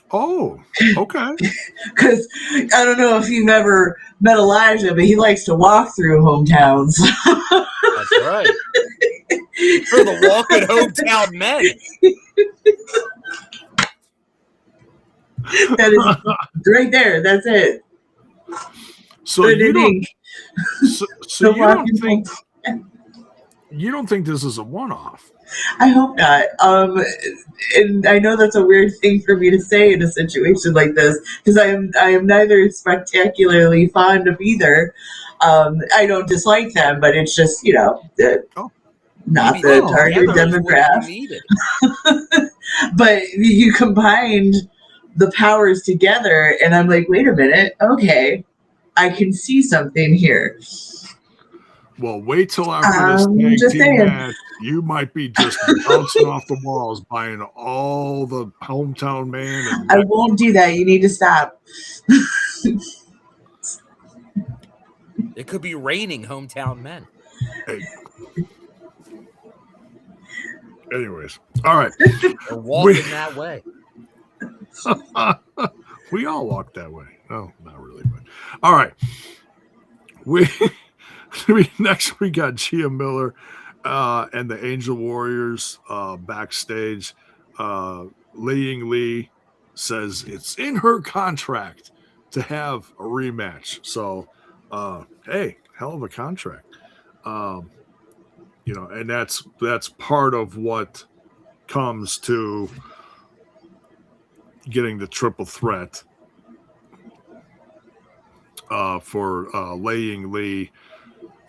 Oh, okay. Because I don't know if you've ever met Elijah, but he likes to walk through hometowns. That's right. For the walking hometown men. That is right there. That's it. So Good you don't. ink. So The you don't walking think home. this is a one-off? I hope not. And I know that's a weird thing for me to say in a situation like this because I am neither spectacularly fond of either. I don't dislike them, but it's just Oh, not Maybe the them oh, target together is what you demographic. needed. But you combined the powers together, and I'm like, wait a minute, okay, I can see something here. well, wait till after this tag Just team saying, match. You might be just bouncing off the walls, buying all the hometown man and I won't do that. You need to stop. It could be raining hometown men. hey. Anyways, all right. They're walking that way. We all walk that way. No, not really, but all right. We next we got Gia Miller and the Angel Warriors backstage. Ying Lee says it's in her contract to have a rematch. So, hey, hell of a contract. Um, and that's part of what comes to getting the triple threat for Ying Lee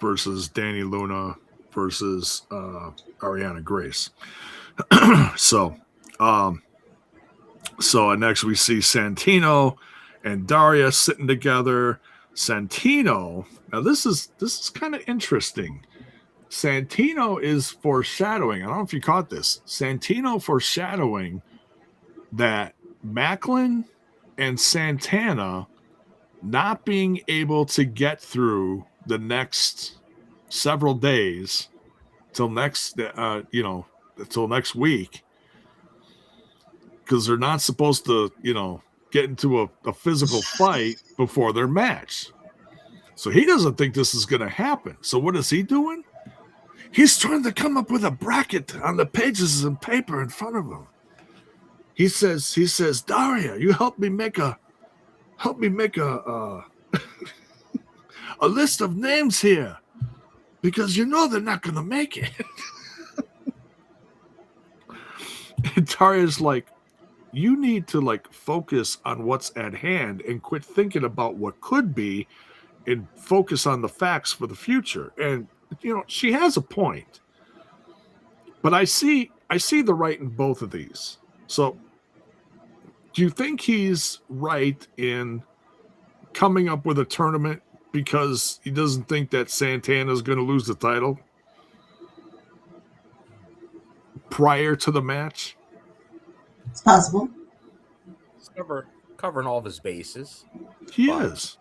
versus Dani Luna versus Arianna Grace. So, next we see Santino and Daria sitting together. Santino. Now this is kind of interesting. Santino is foreshadowing. I don't know if you caught this. Santino foreshadowing that Macklin and Santana not being able to get through the next several days till next until next week, because they're not supposed to get into a physical fight before their match. So he doesn't think this is going to happen. So what is he doing? He's trying to come up with a bracket on the pages and paper in front of him. He says, Daria, you help me make a a list of names here, because they're not going to make it. And Daria's like, you need to focus on what's at hand and quit thinking about what could be and focus on the facts for the future. And she has a point. But I see the right in both of these. So do you think he's right in coming up with a tournament because he doesn't think that Santana's going to lose the title prior to the match? It's possible. He's covering all of his bases. He But is.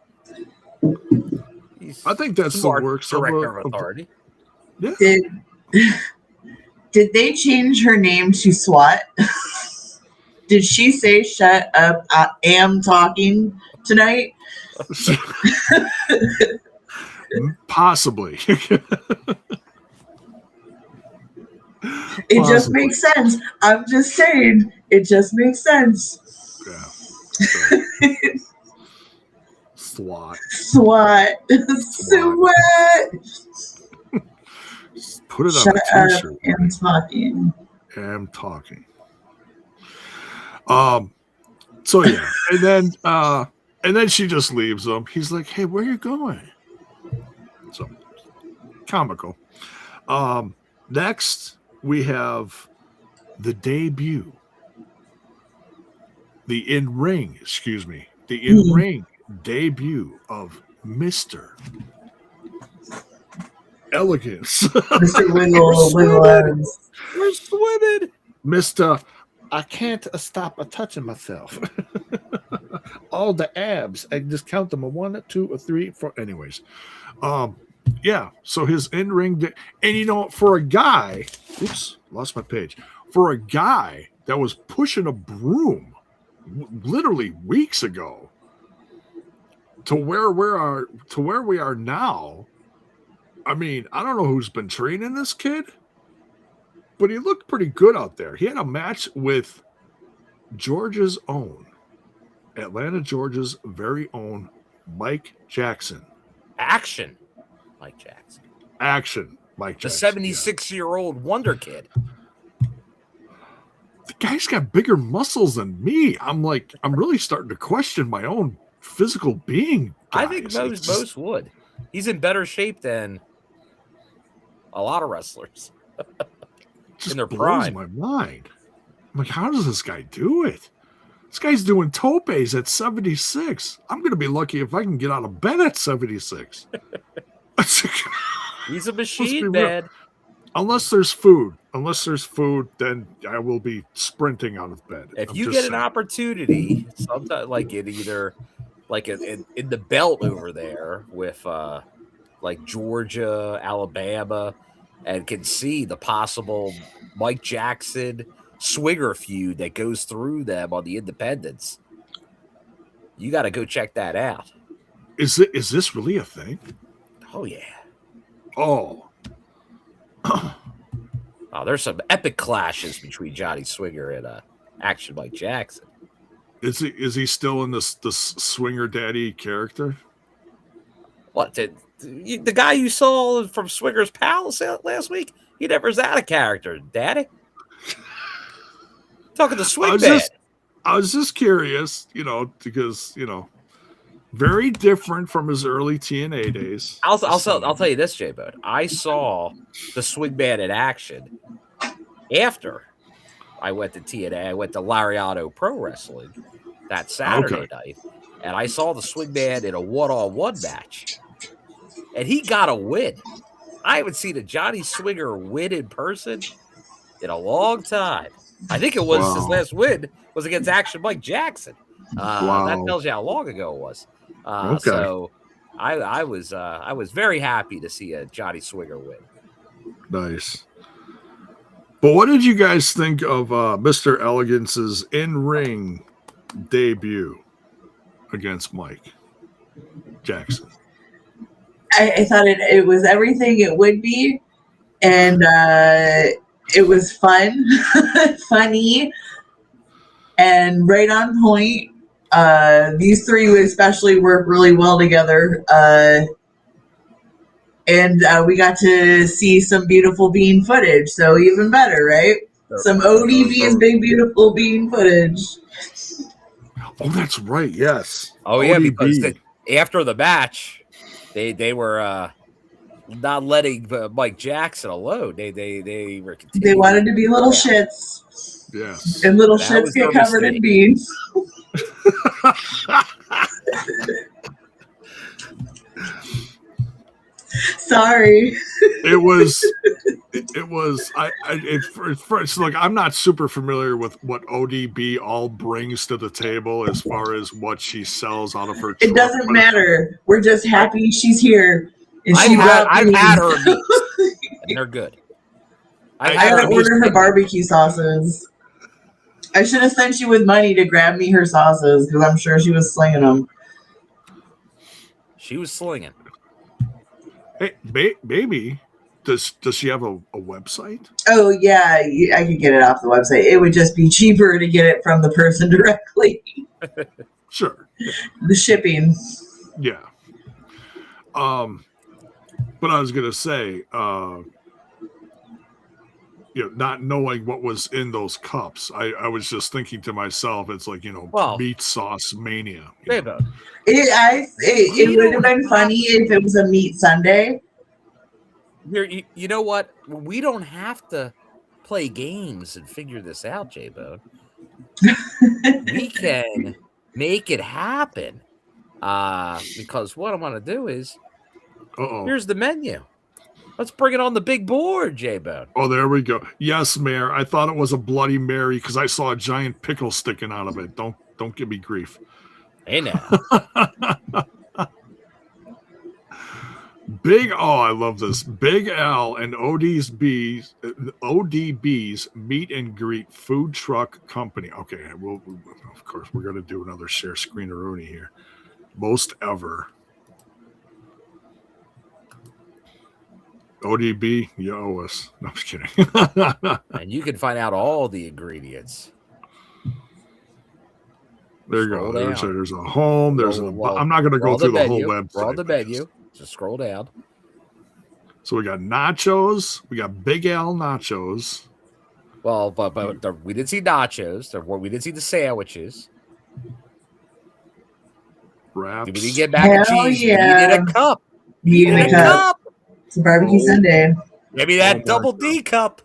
I think that's the smart works director of authority. Yeah. Did they change her name to SWAT? Did she say shut up, I am talking tonight? Possibly. It just makes sense. I'm just saying, it just makes sense. Yeah. So. SWAT. SWAT. SWAT. Put it Shut on a t-shirt. Up, I'm talking. I'm talking. So yeah, and then she just leaves him. He's like, "Hey, where you going?" So comical. Next we have the debut, the in-ring debut of Mr. Elegance. Mr. Wiggle. We're swimming. Mr. I can't stop touching myself. All the abs. I just count them 1, 2, 3, 4. Anyways. Yeah. So his in-ring and for a guy, oops, lost my page. For a guy that was pushing a broom literally weeks ago to where we are now. I mean, I don't know who's been training this kid, but he looked pretty good out there. He had a match with Georgia's own, Atlanta, Georgia's very own Mike Jackson. Action, Mike Jackson. Action, Mike The Jackson. 76-year-old Wonder Kid. The guy's got bigger muscles than me. I'm really starting to question my own physical being. Guys. I think most would. He's in better shape than a lot of wrestlers in their blows prime. my mind. I'm like, how does this guy do it? This guy's doing topes at 76. I'm going to be lucky if I can get out of bed at 76. He's a machine, man. Unless there's food, then I will be sprinting out of bed. If you get an opportunity, sometimes like in either like in the belt over there with like Georgia, Alabama, and can see the possible Mike Jackson Swigger feud that goes through them on the independents, you got to go check that out. Is this really a thing? Oh yeah. Oh, there's some epic clashes between Johnny Swinger and Action Mike Jackson. Is he still in this Swinger Daddy character? What the guy you saw from Swinger's Palace last week? He never's out of character, Daddy. Talking to Swing Man. I was just curious, because very different from his early TNA days. I'll tell you this, J-Bone. I saw the Swing Man in action after I went to TNA. I went to Lariano Pro Wrestling that Saturday night, and I saw the Swing Man in a one-on-one match, and he got a win. I haven't seen a Johnny Swinger win in person in a long time. I think it was his last win was against Action Mike Jackson. That tells you how long ago it was. So I was very happy to see a Johnny Swinger win. Nice. But what did you guys think of Mr. Elegance's in-ring debut against Mike Jackson? I thought it was everything it would be, and it was fun, funny, and right on point. These three especially work really well together. And we got to see some beautiful bean footage, so even better, right? Some ODB's big, beautiful bean footage. Oh, that's right, yes. Oh, yeah, because after the match, they were not letting Mike Jackson alone. They were continuing. They wanted to be little shits. Yes. And little shits get covered in beans. Sorry. It was first, like, I'm not super familiar with what ODB all brings to the table as far as what she sells out of her truck. It doesn't matter. We're just happy she's here. I've had her meats, and they're good. I gotta order her barbecue sauces. I should have sent you with money to grab me her sauces because I'm sure she was slinging them. She was slinging. Hey, baby, does she have a website? Oh, yeah, I could get it off the website. It would just be cheaper to get it from the person directly. Sure. The shipping. Yeah. But I was going to say, not knowing what was in those cups, I was just thinking to myself, it's like, meat sauce mania. It would have been funny if it was a meat sundae. You know what? We don't have to play games and figure this out, J-Bone. We can make it happen. Because what I'm going to do is, here's the menu. Let's bring it on the big board, J-Bone. Oh, there we go. Yes, Mayor. I thought it was a Bloody Mary because I saw a giant pickle sticking out of it. Don't give me grief. Hey now. I love this. Big Al and ODB's meet and greet food truck company. Okay, of course we're gonna do another share screeneroonie here. Most ever. ODB, you owe us. No, I'm just kidding. And you can find out all the ingredients There you Scroll go. down. There's a home. There's I'm not going to We're go on the through the whole menu. website. We're on the but menu. Just scroll down. So we got nachos. We got Big Al nachos. Well, but we didn't see nachos. We didn't see the sandwiches. Wraps. We didn't get mac and Hell cheese. yeah. You needed a cup. Meat in a cup. It's a barbecue Sunday. Maybe that double D cup.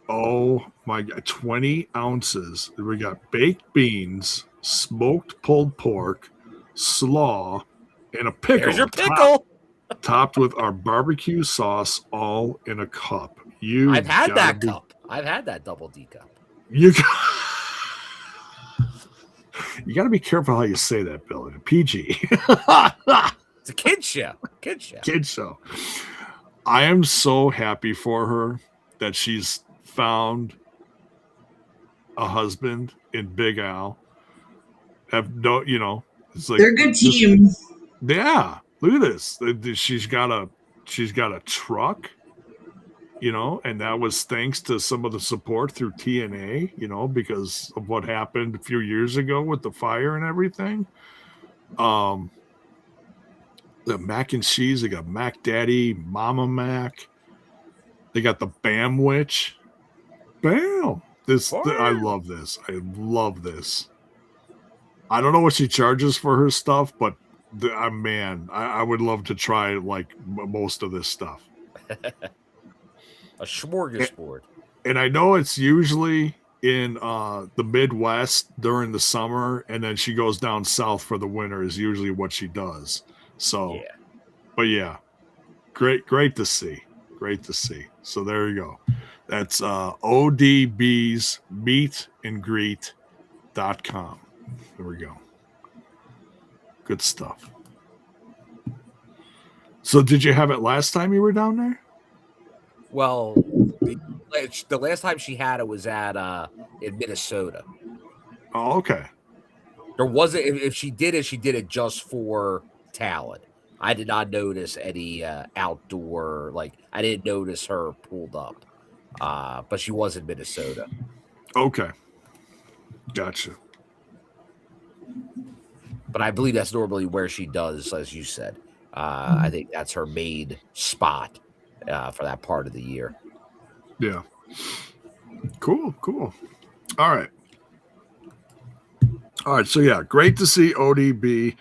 Oh my God. 20 ounces. We got baked beans, smoked pulled pork, slaw, and a pickle. There's your pickle. Topped with our barbecue sauce, all in a cup. I've had that cup. I've had that double D cup. You got to be careful how you say that, Bill. In a PG. It's a kid show. Kid show. I am so happy for her that she's found a husband in Big Al. It's like they're good teams. Yeah, look at this. She's got a truck, and that was thanks to some of the support through TNA, because of what happened a few years ago with the fire and everything. The mac and cheese, they got Mac Daddy, Mama Mac. They got the Bam Witch. Bam! I love this. I love this. I don't know what she charges for her stuff, but I would love to try like most of this stuff. A smorgasbord. And I know it's usually in the Midwest during the summer, and then she goes down south for the winter is usually what she does. So, yeah. But yeah, great to see. Great to see. So there you go. That's ODB's meetandgreet.com. There we go. Good stuff. So did you have it last time you were down there? Well, the last time she had it was at in Minnesota. Oh, okay. There wasn't. If she did it just for talent. I did not notice any outdoor. Like I didn't notice her pulled up, but she was in Minnesota. Okay, gotcha. But I believe that's normally where she does, as you said. I think that's her main spot for that part of the year. Yeah. Cool. All right. So yeah, great to see ODB.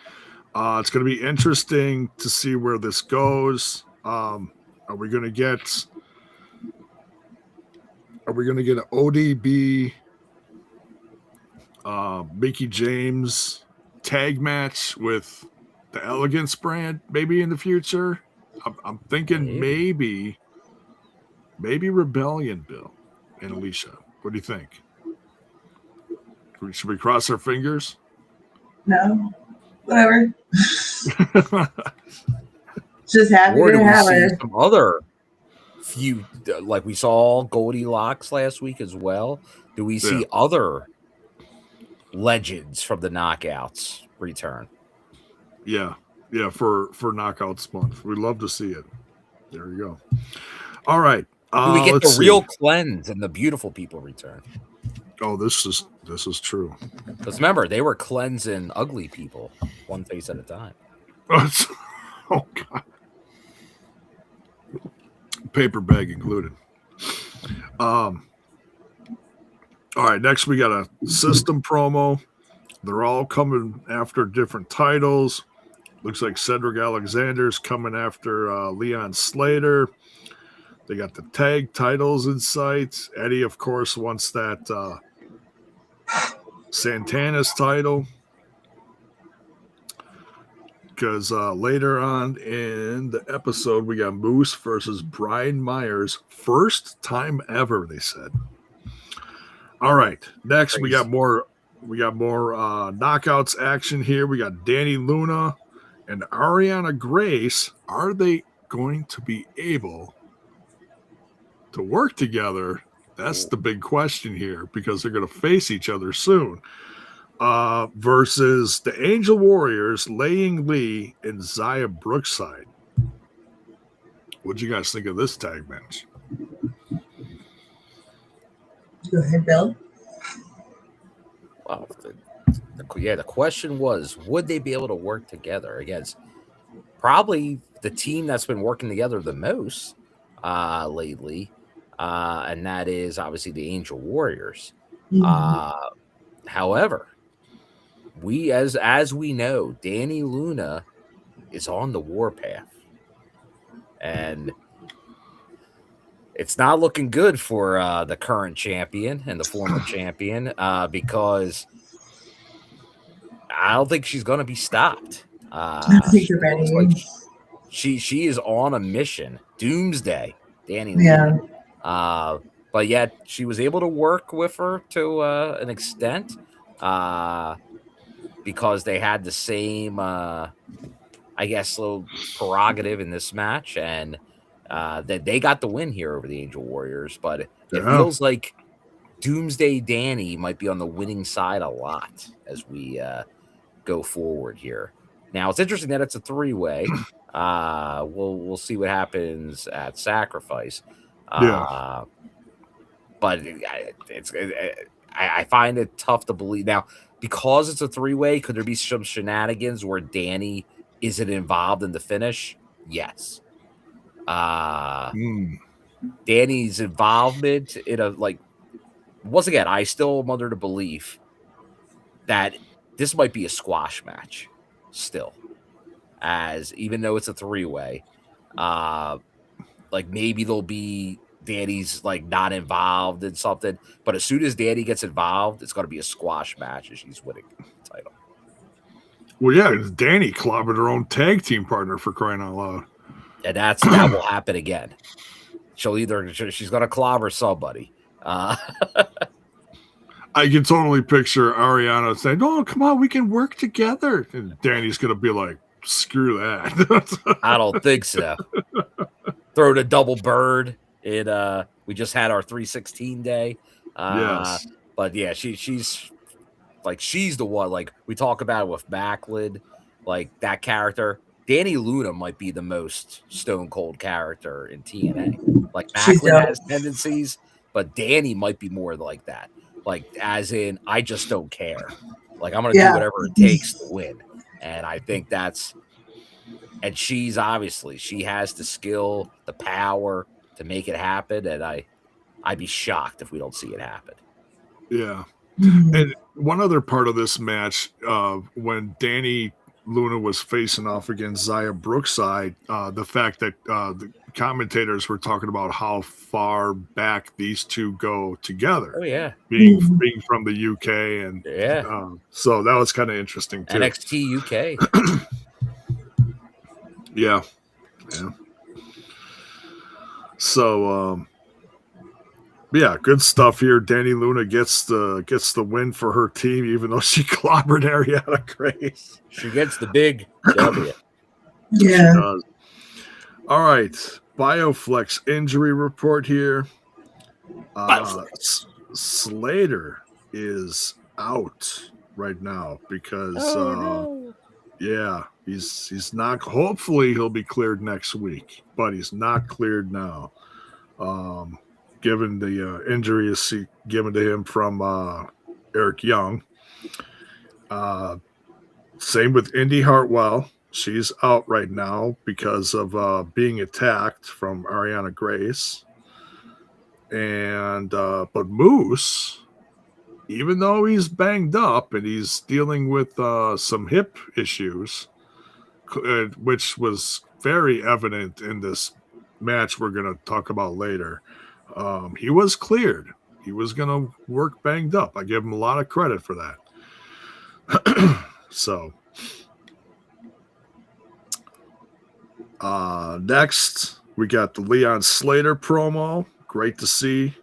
It's going to be interesting to see where this goes. Are we going to get an ODB Mickey James tag match with the Elegance brand maybe in the future? I'm thinking maybe Rebellion, Bill and Alicia. What do you think? Should we cross our fingers? No, whatever. Just happy or to have her. Some other few, like we saw Goldilocks last week as well. Do we see other legends from the Knockouts return? Yeah, for Knockouts month, we'd love to see it. There you go. All right. Do we get the real cleanse and the beautiful people return? Oh, this is true. Because remember, they were cleansing ugly people one face at a time. Oh God. Paper bag included. All right, next we got a system promo. They're all coming after different titles. Looks like Cedric Alexander's coming after Leon Slater. They got the tag titles in sight. Eddie, of course, wants that Santana's title. Because later on in the episode, we got Moose versus Brian Meyers. First time ever, they said. All right. Next, we got more knockouts action here. We got Dani Luna and Arianna Grace. Are they going to be able to work together? That's the big question here, because they're going to face each other soon. Versus the Angel Warriors, Ying Lee and Zaya Brookside. What'd you guys think of this tag match? Go ahead, Bill. Wow, the question was, would they be able to work together against probably the team that's been working together the most lately, and that is obviously the Angel Warriors. However, as we know, Dani Luna is on the warpath, and it's not looking good for the current champion and the former champion because I don't think she's going to be stopped. I think She you're looks like ready. she is on a mission, doomsday, Dani Yeah. Luna. But yet she was able to work with her to an extent because they had the same, I guess, little prerogative in this match, and that they got the win here over the Angel Warriors. But it Yeah. feels like Doomsday Dani might be on the winning side a lot as we go forward here. Now it's interesting that it's a three-way. We'll see what happens at Sacrifice. Yeah. But I find it tough to believe now because it's a three-way. Could there be some shenanigans where Dani isn't involved in the finish? Yes. Dani's involvement in a once again, I still am under the belief that this might be a squash match still, as even though it's a three-way, maybe there'll be Dani's not involved in something, but as soon as Dani gets involved, it's going to be a squash match and she's winning the title. Well, yeah, Dani clobbered her own tag team partner, for crying out loud. And that will happen again. She's going to clobber somebody. I can totally picture Arianna saying, "No, come on, we can work together." And Dani's going to be like, "Screw that." I don't think so. Throw the double bird. We just had our 316 day. Yes. But yeah, she's the one. We talk about with Backlund, that character. Dani Luna might be the most stone cold character in TNA. Backlund has tendencies, but Dani might be more like that. As in, I just don't care. I'm gonna do whatever it takes to win. And I think and she's obviously, she has the skill, the power to make it happen. And I'd be shocked if we don't see it happen. Yeah. And one other part of this match, when Dani Luna was facing off against Zaya Brookside, the fact that the commentators were talking about how far back these two go together. Oh yeah, being from the UK, and so that was kind of interesting too. NXT UK. Yeah. So yeah, good stuff here. Dani Luna gets the win for her team, even though she clobbered Arianna Grace. She gets the big W. Yeah. All right. Bioflex injury report here. Slater is out right now because he's not. Hopefully he'll be cleared next week, but he's not cleared now. Given the injury is given to him from Eric Young. Same with Indy Hartwell. She's out right now because of being attacked from Arianna Grace. And but Moose, even though he's banged up and he's dealing with some hip issues, which was very evident in this match we're going to talk about later, he was cleared. He was going to work banged up. I give him a lot of credit for that. So next we got the Leon Slater promo. Great to see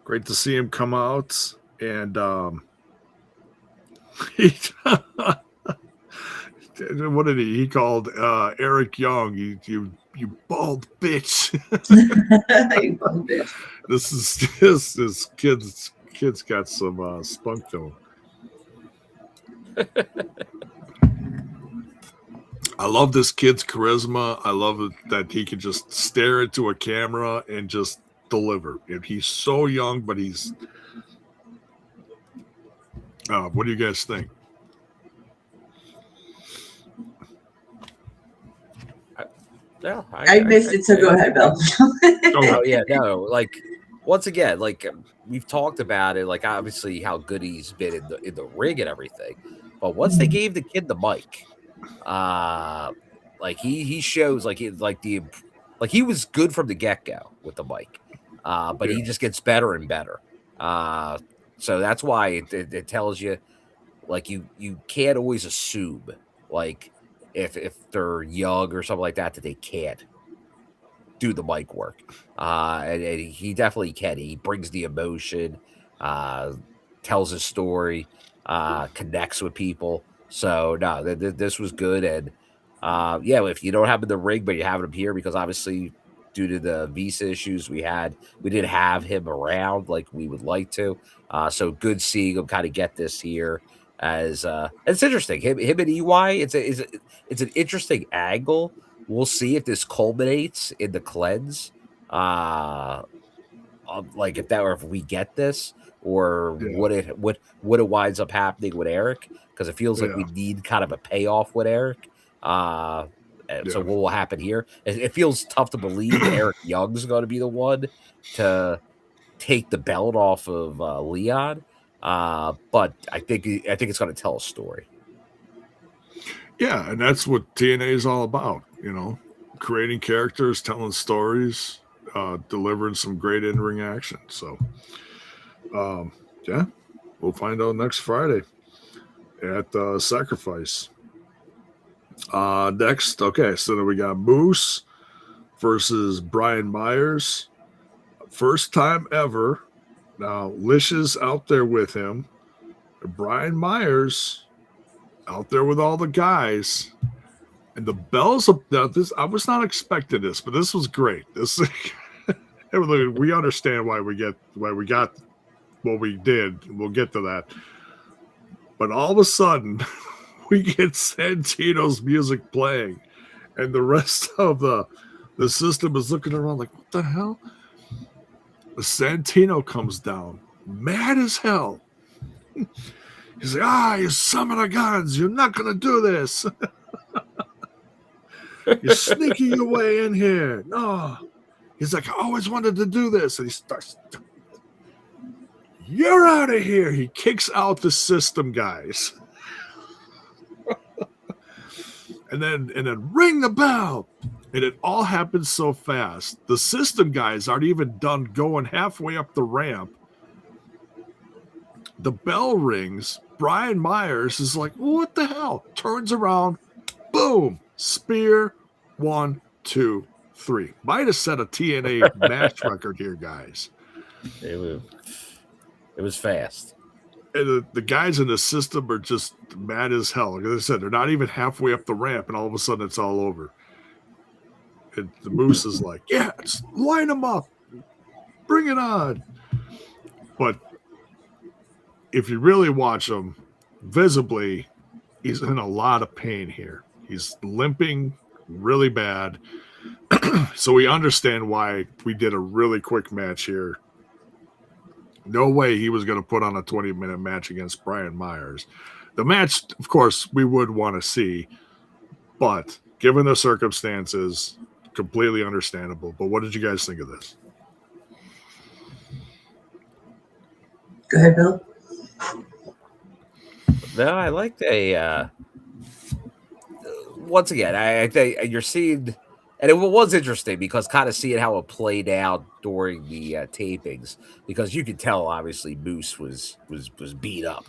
him come out, and what did he called Eric Young, you bald bitch. You bald bitch. This kid's got some spunk to him. I love this kid's charisma. I love it that he can just stare into a camera and just deliver. And he's so young, but he's What do you guys think? Yeah, I missed it, so go ahead, Bill. Oh yeah, no, like once again, like we've talked about it, like obviously how good he's been in the ring and everything, but once they gave the kid the mic, like he shows like like he was good from the get go with the mic, but Yeah. he just gets better and better. Uh, so that's why it tells you like you can't always assume like if they're young or something like that they can't do the mic work. And he definitely can. He brings the emotion, uh, tells his story, connects with people. So no, this was good. And yeah, if you don't have him in the ring, but you have him here because obviously due to the visa issues we didn't have him around like we would like to. So good seeing him kind of get this here. As it's interesting, him and EY, it's an interesting angle. We'll see if this culminates in the cleanse. Like if that or if we get this, or Yeah. what it winds up happening with Eric, because it feels like Yeah. we need kind of a payoff with Eric. So Yeah. what will happen here? It feels tough to believe Eric Young's going to be the one to take the belt off of Leon. But I think it's going to tell a story. Yeah, and that's what TNA is all about, creating characters, telling stories, delivering some great in-ring action. So, yeah, we'll find out next Friday at Sacrifice. Next, okay, so then we got Moose versus Brian Meyers. First time ever. Now, Licious out there with him. Brian Meyers out there with all the guys. And the bells of this, I was not expecting this, but this was great. This we understand why we got what we did. We'll get to that. But all of a sudden, we get Santino's music playing, and the rest of the system is looking around like, what the hell? Santino comes down, mad as hell. He's like, you son of a guns, you're not gonna do this. You're sneaking your way in here. No. He's like, I always wanted to do this. And he starts, you're out of here. He kicks out the system guys. and then ring the bell. And it all happens so fast. The system guys aren't even done going halfway up the ramp. The bell rings. Brian Meyers is like, what the hell? Turns around. Boom. Spear. 1, 2, 3. Might have set a TNA match record here, guys. It was fast. And the guys in the system are just mad as hell. Like I said, they're not even halfway up the ramp, and all of a sudden it's all over. And the Moose is like, yeah, line them up. Bring it on. But if you really watch him, visibly, he's in a lot of pain here. He's limping really bad. So we understand why we did a really quick match here. No way he was going to put on a 20-minute match against Brian Meyers. The match, of course, we would want to see, but given the circumstances, completely understandable. But what did you guys think of this? Go ahead, Bill. No, I liked once again, I think you're seeing, and it was interesting because kind of seeing how it played out during the tapings, because you could tell obviously Moose was beat up.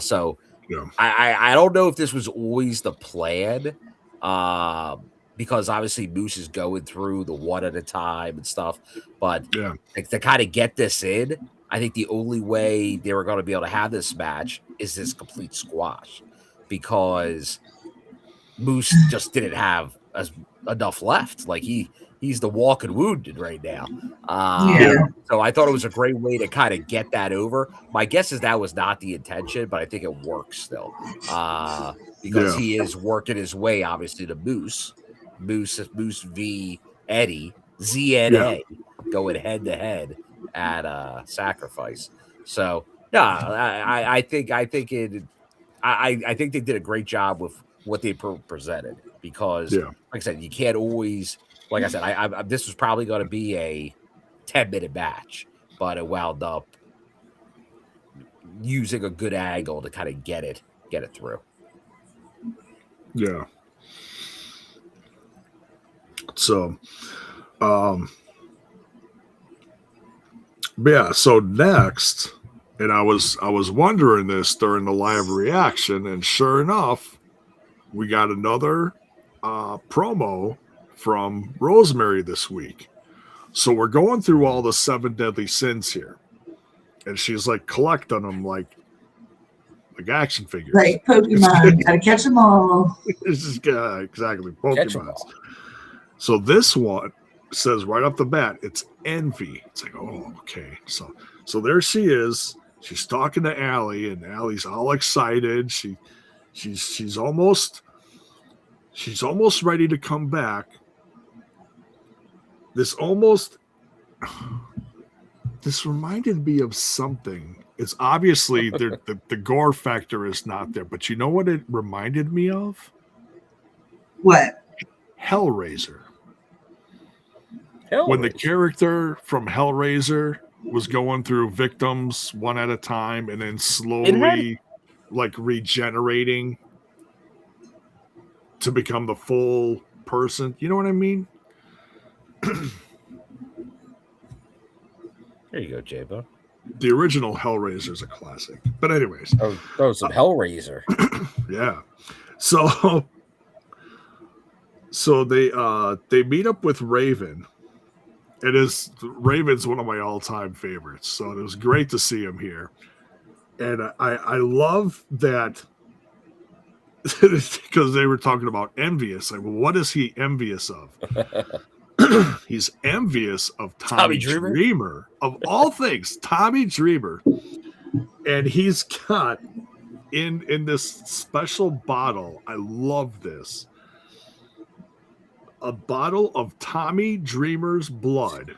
So Yeah. I don't know if this was always the plan, because obviously Moose is going through the one at a time and stuff, but Yeah. to kind of get this in, I think the only way they were going to be able to have this match is this complete squash, because Moose just didn't have enough left. Like he's the walking wounded right now. Yeah. So I thought it was a great way to kind of get that over. My guess is that was not the intention, but I think it works still. Because he is working his way obviously to Moose v Eddie, ZNA going head to head at Sacrifice. So No, I think they did a great job with what they presented because, Yeah. like I said, you can't always. Like I said, this was probably going to be a 10-minute match, but it wound up using a good angle to kind of get it through. Yeah. So, yeah. So next, and I was wondering this during the live reaction, and sure enough, we got another promo from Rosemary this week. So we're going through all the 7 deadly sins here, and she's like collecting them like action figures. Like Pokemon, gotta catch them all. This is exactly Catch 'em Pokemon. all. So this one says right off the bat, it's envy. It's like, oh, okay. So there she is. She's talking to Allie, and Allie's all excited. She's almost ready to come back. This reminded me of something. It's obviously the gore factor is not there, but you know what it reminded me of? What? Hellraiser. When the character from Hellraiser was going through victims one at a time and then slowly like regenerating to become the full person. You know what I mean? There you go, J-Bo. The original Hellraiser is a classic. But anyways. Oh, some Hellraiser. Yeah. So they meet up with Raven. Raven's one of my all-time favorites. So it was great to see him here. And I love that because they were talking about envious. Like, well, what is he envious of? He's envious of Tommy Dreamer. Of all things, Tommy Dreamer. And he's got in this special bottle, I love this, a bottle of Tommy Dreamer's blood.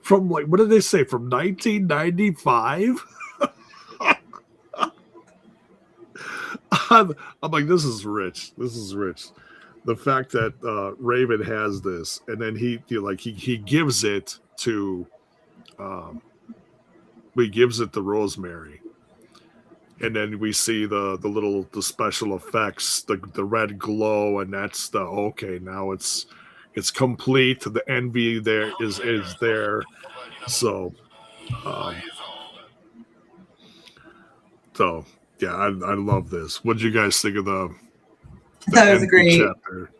From like, what did they say? From 1995? I'm like, this is rich. This is rich. The fact that Raven has this, and then he gives it to, he gives it to Rosemary, and then we see the special effects, the red glow, and that's okay. Now it's complete. The envy there is there. So yeah, I love this. What did you guys think of the That was great. Chapter?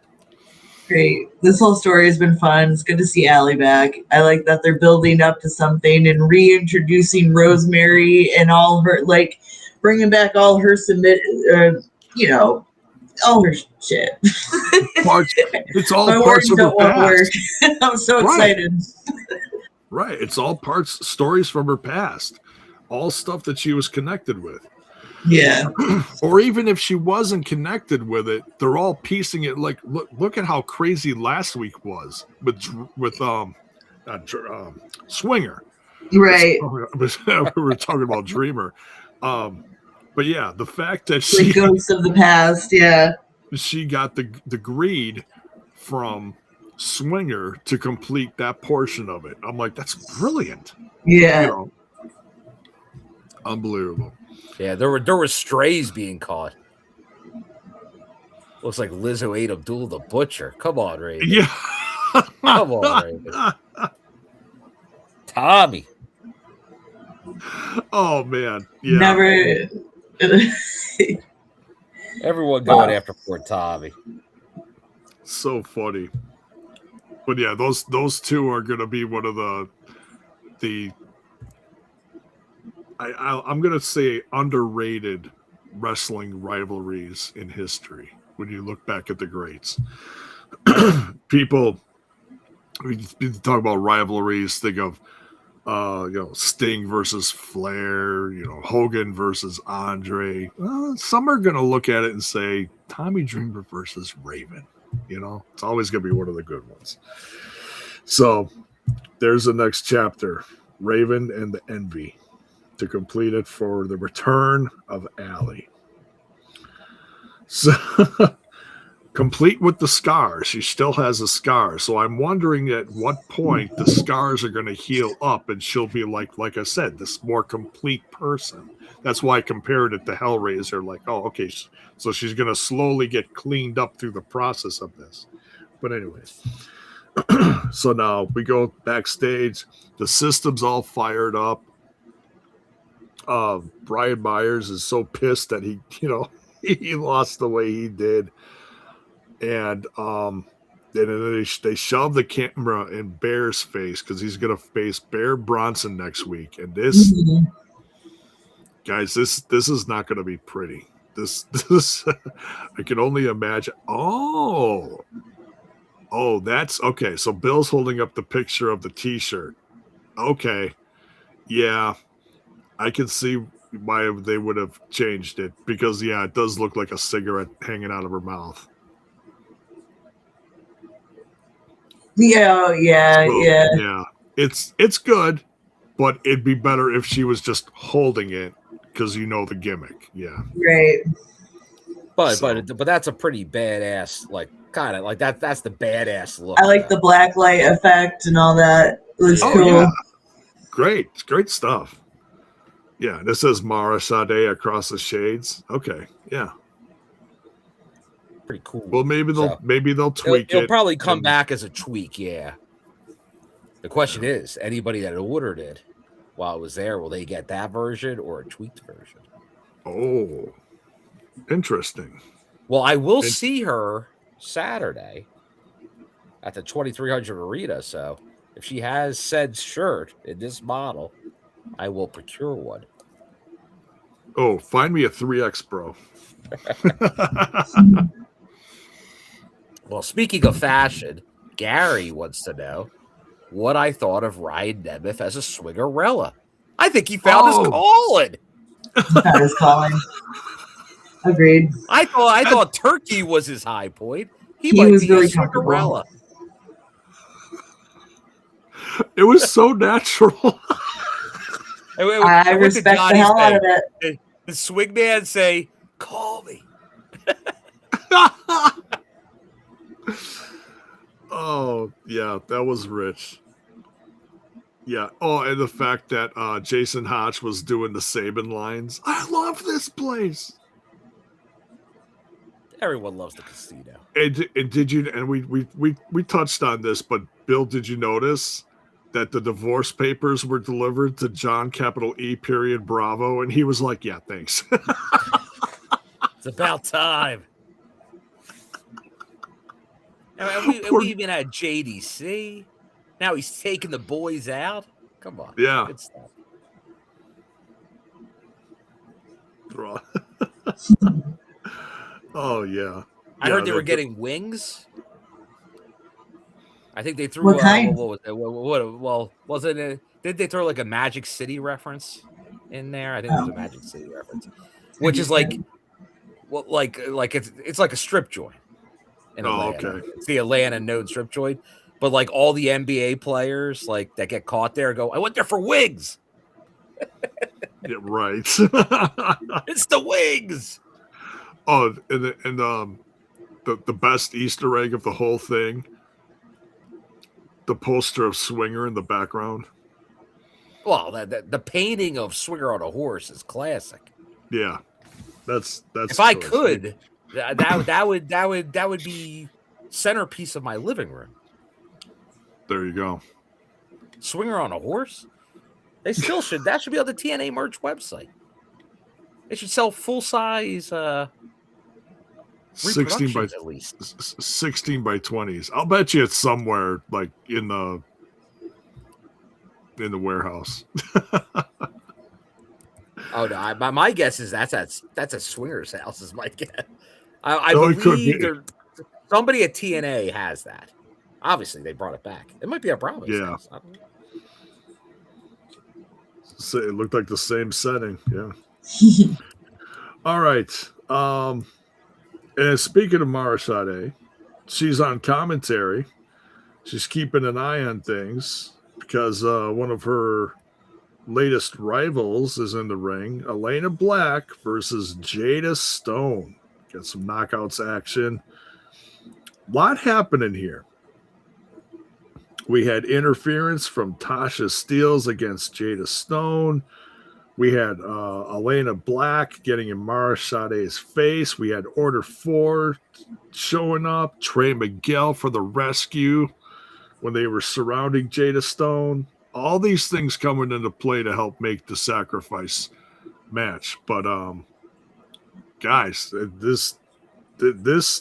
Great. This whole story has been fun. It's good to see Allie back. I like that they're building up to something and reintroducing Rosemary and all her, like, bringing back all her all her shit. It's all parts of her past. I'm so excited. Right. It's all stories from her past. All stuff that she was connected with. Yeah. Or even if she wasn't connected with it, they're all piecing it. Like, look at how crazy last week was with Swinger. Right. We were talking about Dreamer. But yeah, the fact that the ghosts of the past, yeah. She got the greed from Swinger to complete that portion of it. I'm like, that's brilliant. Yeah. You know, unbelievable. Yeah, there were strays being caught. Looks like Lizzo ate Abdul the Butcher. Come on, Raven. Yeah. Come on, Raven. Tommy. Oh man. Yeah. Never. Everyone going after poor Tommy. So funny. But yeah, those two are gonna be one of the I'm gonna say underrated wrestling rivalries in history when you look back at the greats. People, we talk about rivalries, think of Sting versus Flair, Hogan versus Andre. Some are gonna look at it and say Tommy Dreamer versus Raven. It's always gonna be one of the good ones. So there's the next chapter. Raven and the Envy to complete it for the return of Allie. So complete with the scars. She still has a scar. So I'm wondering at what point the scars are going to heal up and she'll be like I said, this more complete person. That's why I compared it to Hellraiser. Like, oh, okay. So she's going to slowly get cleaned up through the process of this. But anyways, so now we go backstage. The system's all fired up. Brian Meyers is so pissed that he lost the way he did. And then they shove the camera in Bear's face because he's going to face Bear Bronson next week. And this, guys, this is not going to be pretty. This I can only imagine. Oh, that's okay. So Bill's holding up the picture of the T-shirt. Okay, yeah, I can see why they would have changed it because it does look like a cigarette hanging out of her mouth. Yeah. It's good, but it'd be better if she was just holding it because the gimmick. Yeah, right. But that's a pretty badass, like kind of like that. That's the badass look. I like the black light effect and all that. It looks cool. Yeah. Great stuff. Yeah, this says Mara Sade across the shades. Okay, yeah. Pretty cool. Well, maybe they'll tweak it. It'll probably come back as a tweak, yeah. The question is, anybody that ordered it while it was there, will they get that version or a tweaked version? Oh, interesting. Well, I will see her Saturday at the 2300 Arena, so if she has said shirt in this model, I will procure one. Oh, find me a 3X, bro. Well, speaking of fashion, Gary wants to know what I thought of Ryan Nemeth as a swingerella. I think he found his calling. Found his calling. Agreed. I thought Turkey was his high point. He He might was be really a swingerella. It was so natural. I respect the hell out of it. The swingman say, "Call me." Oh, yeah, that was rich. Yeah. Oh, and the fact that Jason Hodge was doing the Saban lines. I love this place. Everyone loves the casino. And did you? And we touched on this, but Bill, did you notice that the divorce papers were delivered to John Capital E. Period Bravo, and he was like, "Yeah, thanks." It's about time. And we even had JDC. Now he's taking the boys out. Come on. Yeah. Good stuff. Oh, yeah. I heard they were getting wings. I think they threw. What kind? What was it? Well, wasn't it? Did they throw like a Magic City reference in there? I think it was a Magic City reference, which is like, well, like it's like a strip joint. In Atlanta. Okay. It's the Atlanta node strip joint, but like all the NBA players like that get caught there go, I went there for wigs. Yeah, right. It's the wigs. Oh, and the best Easter egg of the whole thing, the poster of Swinger in the background. Well, the painting of Swinger on a horse is classic. Yeah, that's. If I could, that would be centerpiece of my living room. There you go. Swinger on a horse. They still should. That should be on the TNA merch website. They should sell full size. 16 by at least 16 by 20s. I'll bet you it's somewhere like in the warehouse. Oh no! My guess is that's a Swinger's house. Is my guess. I believe somebody at TNA has that. Obviously, they brought it back. It might be a Bravo's house. I don't know. So it looked like the same setting. Yeah. All right. And speaking of Marasade, she's on commentary. She's keeping an eye on things because one of her latest rivals is in the ring. Elayna Black versus Jada Stone. Got some knockouts action. Lot happening here. We had interference from Tasha Steelz against Jada Stone. We had Elayna Black getting in Mara Sade's face. We had Order 4 showing up. Trey Miguel for the rescue when they were surrounding Jada Stone. All these things coming into play to help make the sacrifice match. But guys, this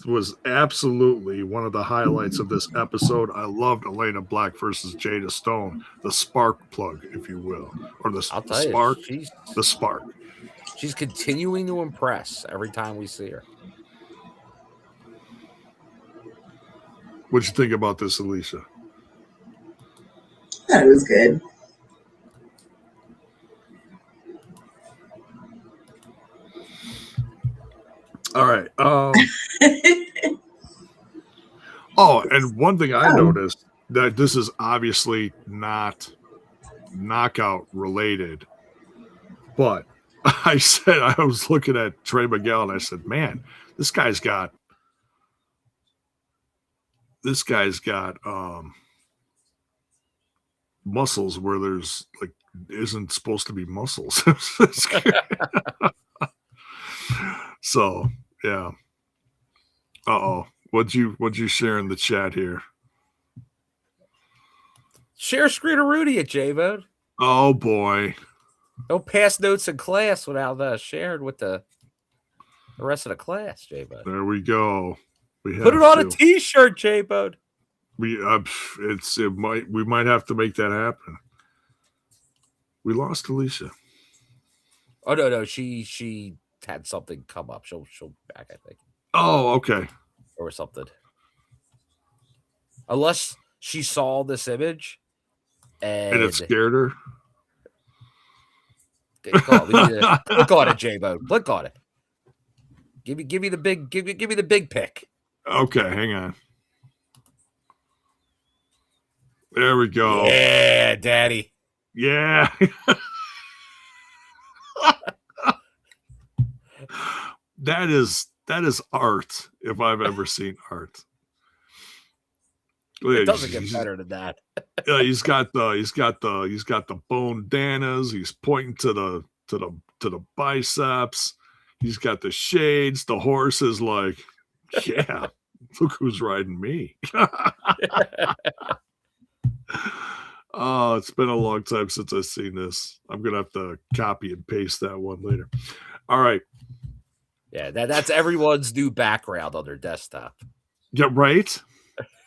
was absolutely one of the highlights of this episode. I loved Elayna Black versus Jada Stone, the spark plug, if you will, or the spark. The spark. She's continuing to impress every time we see her. What'd you think about this, Alicia? That was good. All right. Oh, and one thing I noticed that this is obviously not knockout related, but I was looking at Trey Miguel and I said, man, this guy's got muscles where there's like isn't supposed to be muscles. So yeah. What'd you share in the chat here? Share screen of Rudy at J-Mode. Oh boy. No pass notes in class without shared with the rest of the class, J-Mode. There we go. Put it on a t-shirt, J-Mode. We might have to make that happen. We lost Alicia. Oh no, she had something come up. She'll be back, I think. Oh, okay. Or something. Unless she saw this image and it scared her. Click on it, J-Mode. Click on it. Give me the big pick. Okay, hang on. There we go. Yeah, Daddy. Yeah. That is art if I've ever seen art. It doesn't get better than that. Yeah, he's got the bone danas. He's pointing to the biceps. He's got the shades. The horse is like, yeah, look who's riding me. Oh, it's been a long time since I've seen this. I'm gonna have to copy and paste that one later. All right. Yeah, that's everyone's new background on their desktop. Yeah, right.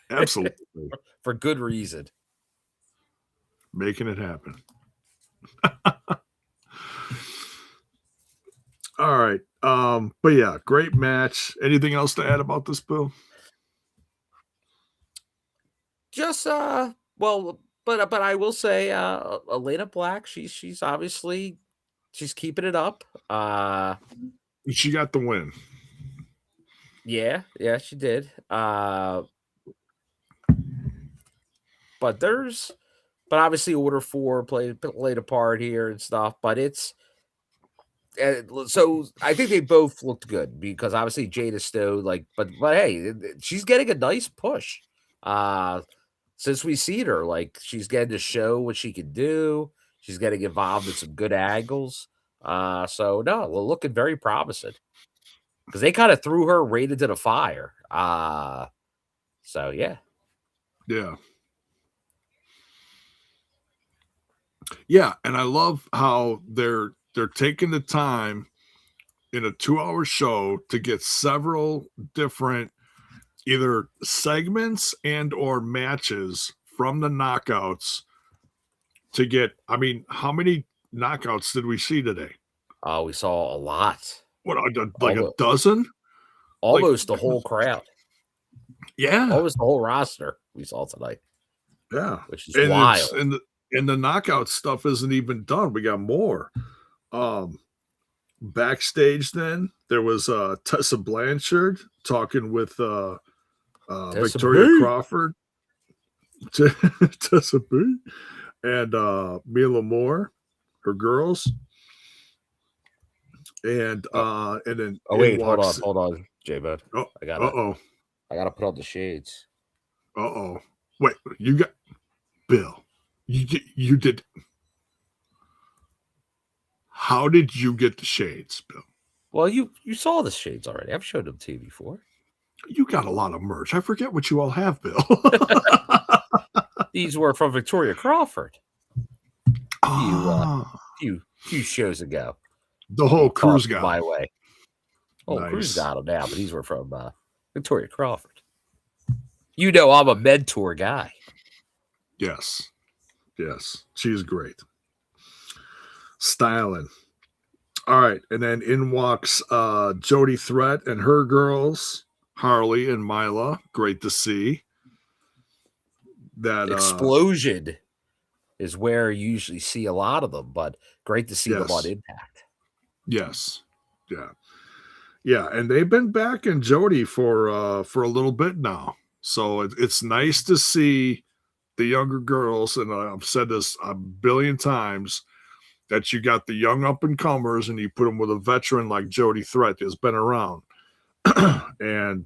Absolutely. For good reason. Making it happen. All right. But yeah, great match. Anything else to add about this, Bill? Just well, but I will say Elayna Black, she's obviously keeping it up. She got the win. Yeah, she did. But obviously Order 4 played a part here and stuff. But it's so I think they both looked good because obviously Jada Stone, but hey, she's getting a nice push. Since we seen her, she's getting to show what she can do. She's getting involved in some good angles. So no, we're looking very promising because they kind of threw her right into the fire. So yeah. Yeah, and I love how they're taking the time in a 2-hour show to get several different either segments and or matches from the knockouts to get. I mean, how many knockouts did we see today? Oh, we saw a lot. What, like a dozen? Almost the whole crowd. Yeah. Almost the whole roster we saw tonight. Yeah. Which is wild. And the knockout stuff isn't even done. We got more. Backstage then, there was Tessa Blanchard talking with Victoria Crawford. Tessa B. And Mila Moore. her girls. And then Oh wait, hold on, J-Bud. Oh, I gotta put on the shades. Wait, you got Bill. You did. How did you get the shades, Bill? Well, you saw the shades already. I've showed them to you before. You got a lot of merch. I forget what you all have, Bill. These were from Victoria Crawford. Few shows ago. The whole crew's got my way. Oh, nice. Crew's got them now, but these were from Victoria Crawford. You know, I'm a mentor guy. Yes. She's great. Styling. All right, and then in walks Jody Threat and her girls, Harley and Mila. Great to see. That Explosion is where you usually see a lot of them, but great to see them on Impact. Yes. Yeah, and they've been backing Jody for a little bit now. So it's nice to see the younger girls, and I've said this a billion times, that you got the young up-and-comers and you put them with a veteran like Jody Threat that's been around. And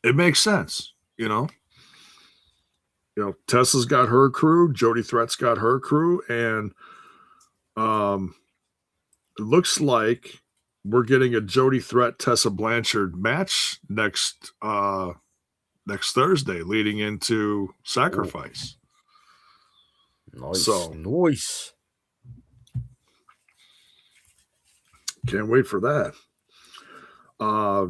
it makes sense, you know. Tessa's got her crew, Jody Threat's got her crew, and it looks like we're getting a Jody Threat Tessa Blanchard match next Thursday, leading into Sacrifice. Nice. Can't wait for that.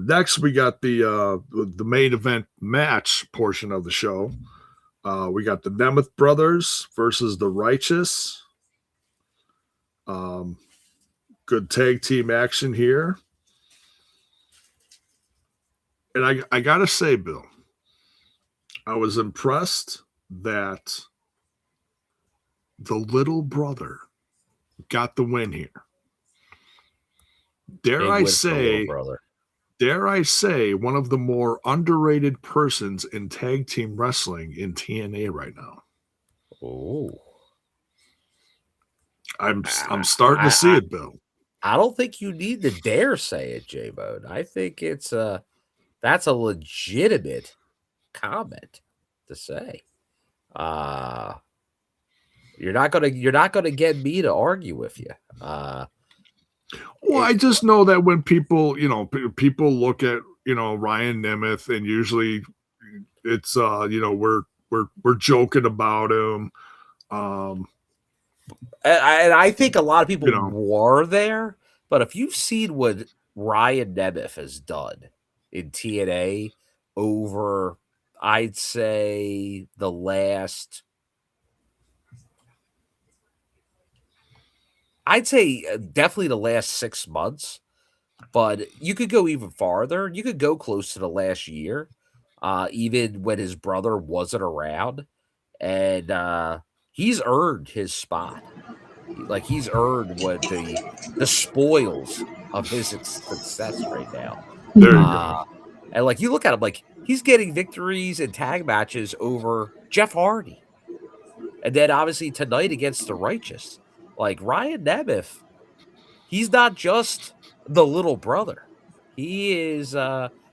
Next, we got the main event match portion of the show. We got the Nemeth brothers versus the Righteous. Good tag team action here. And I gotta say, Bill, I was impressed that the little brother got the win here. Dare I say, one of the more underrated persons in tag team wrestling in TNA right now. Oh, I'm starting to see it, Bill. I don't think you need to dare say it, J-Bone. I think that's a legitimate comment to say. You're not gonna get me to argue with you. Well, I just know that when people look at Ryan Nemeth, and usually it's we're joking about him. And I think a lot of people were there, but if you've seen what Ryan Nemeth has done in TNA over, I'd say the last, definitely the last 6 months, but you could go even farther. You could go close to the last year, even when his brother wasn't around, and he's earned his spot. Like, he's earned what the spoils of his success right now. There you go. And like, you look at him, like, he's getting victories and tag matches over Jeff Hardy, and then obviously tonight against the Righteous. Like, Ryan Nemeth, he's not just the little brother. He is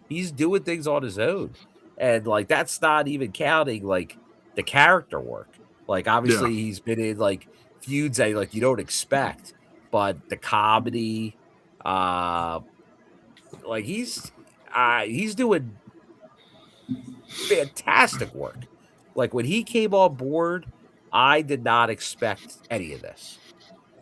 he's doing things on his own, and like, that's not even counting like the character work. Like, obviously he's been in like feuds that like you don't expect, but the comedy, like he's doing fantastic work. Like, when he came on board, I did not expect any of this.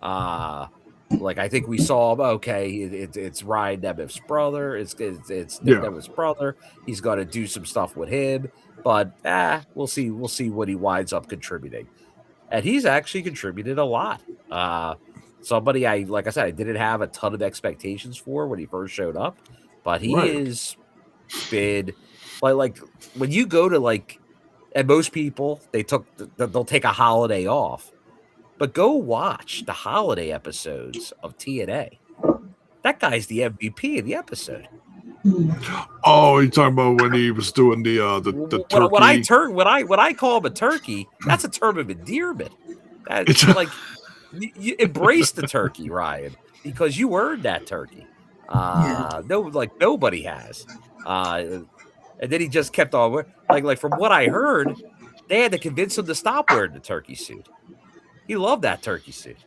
Like, I think we saw him. Okay, it's Ryan Nemeth's brother. It's Nemeth's brother. He's going to do some stuff with him, but we'll see. We'll see what he winds up contributing. And he's actually contributed a lot. Somebody I didn't have a ton of expectations for when he first showed up, but he has been like when you go to like, and most people they'll take a holiday off, but go watch the holiday episodes of TNA. That guy's the MVP of the episode. Oh, you're talking about when he was doing the turkey? When I call him a turkey, that's a term of endearment. It's like you embrace the turkey, Ryan, because you earned that turkey. No, like nobody has. And then he just kept on like from what I heard, they had to convince him to stop wearing the turkey suit. He loved that turkey suit.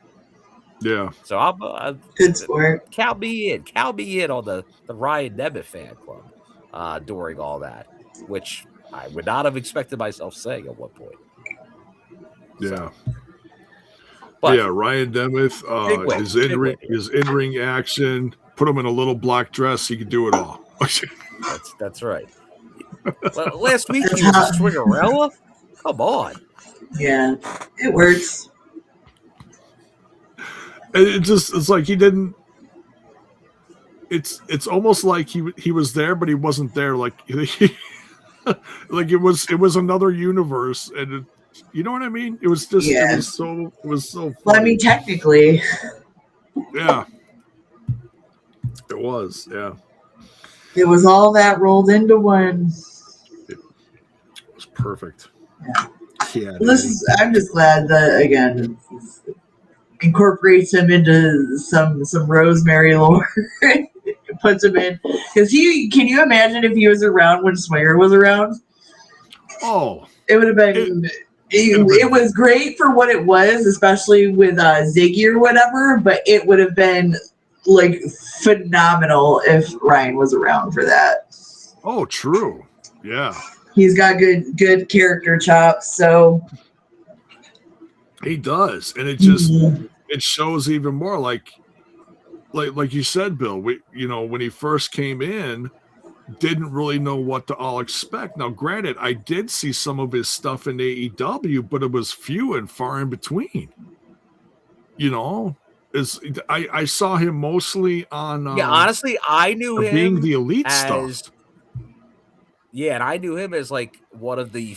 yeah. So I'm Good sport. count me in on the Ryan Nemeth fan club during all that, which I would not have expected myself saying at one point. Yeah. So, but yeah, Ryan Nemeth big win, is big in win here. ring action. Put him in a little black dress, he could do it all. That's right. Well, last week That's he was a how- swingerella. Come on. Yeah, it works. It's like he didn't. It's almost like he was there, but he wasn't there. Like like it was another universe, and you know what I mean. It was just Yeah. it was so funny. Well, I mean, technically, Yeah, it was. Yeah, it was all that rolled into one. it was perfect. Yeah. Yeah, Well, I'm just glad that again incorporates him into some Rosemary lore. Puts him in because can you imagine if he was around when Swinger was around? Oh, It would have been. It was great for what it was, especially with Ziggy or whatever. But it would have been like phenomenal if Ryan was around for that. oh, true. Yeah, He's got good character chops, so he does, and it just it shows even more. Like you said, Bill. When he first came in, didn't really know what to all expect. Now, granted, I did see some of his stuff in AEW, but it was few and far in between. I saw him mostly on. Yeah, honestly, I knew him being the elite as stuff. Yeah, and I knew him as like one of the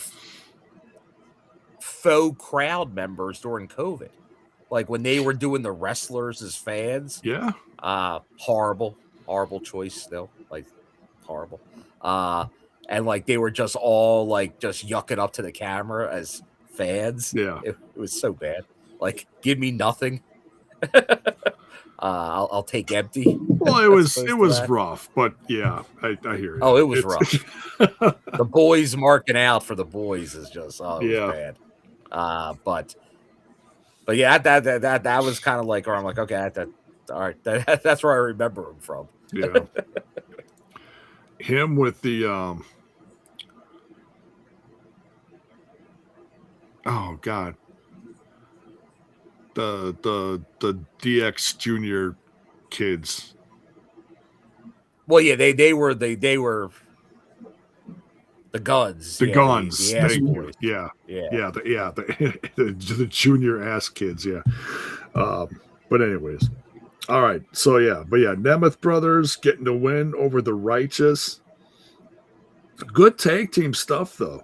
faux crowd members during COVID. Like when they were doing the wrestlers as fans. Yeah. Horrible choice still. Like horrible. And like they were just all like just yucking up to the camera as fans. Yeah. It was so bad. Like, give me nothing. I'll take empty. Well, it was rough, but yeah, I hear you. Oh, it was rough. The boys marking out for the boys is just it was bad. But yeah, that was kind of like, or I'm like, okay, all right, that's where I remember him from. Yeah. Him with the oh god, the DX Junior kids. Well, yeah, they were the guns. The guns. The ass boys. Yeah. The junior ass kids. Yeah. But anyways, all right. So yeah, Nemeth brothers getting the win over the Righteous. Good tag team stuff though.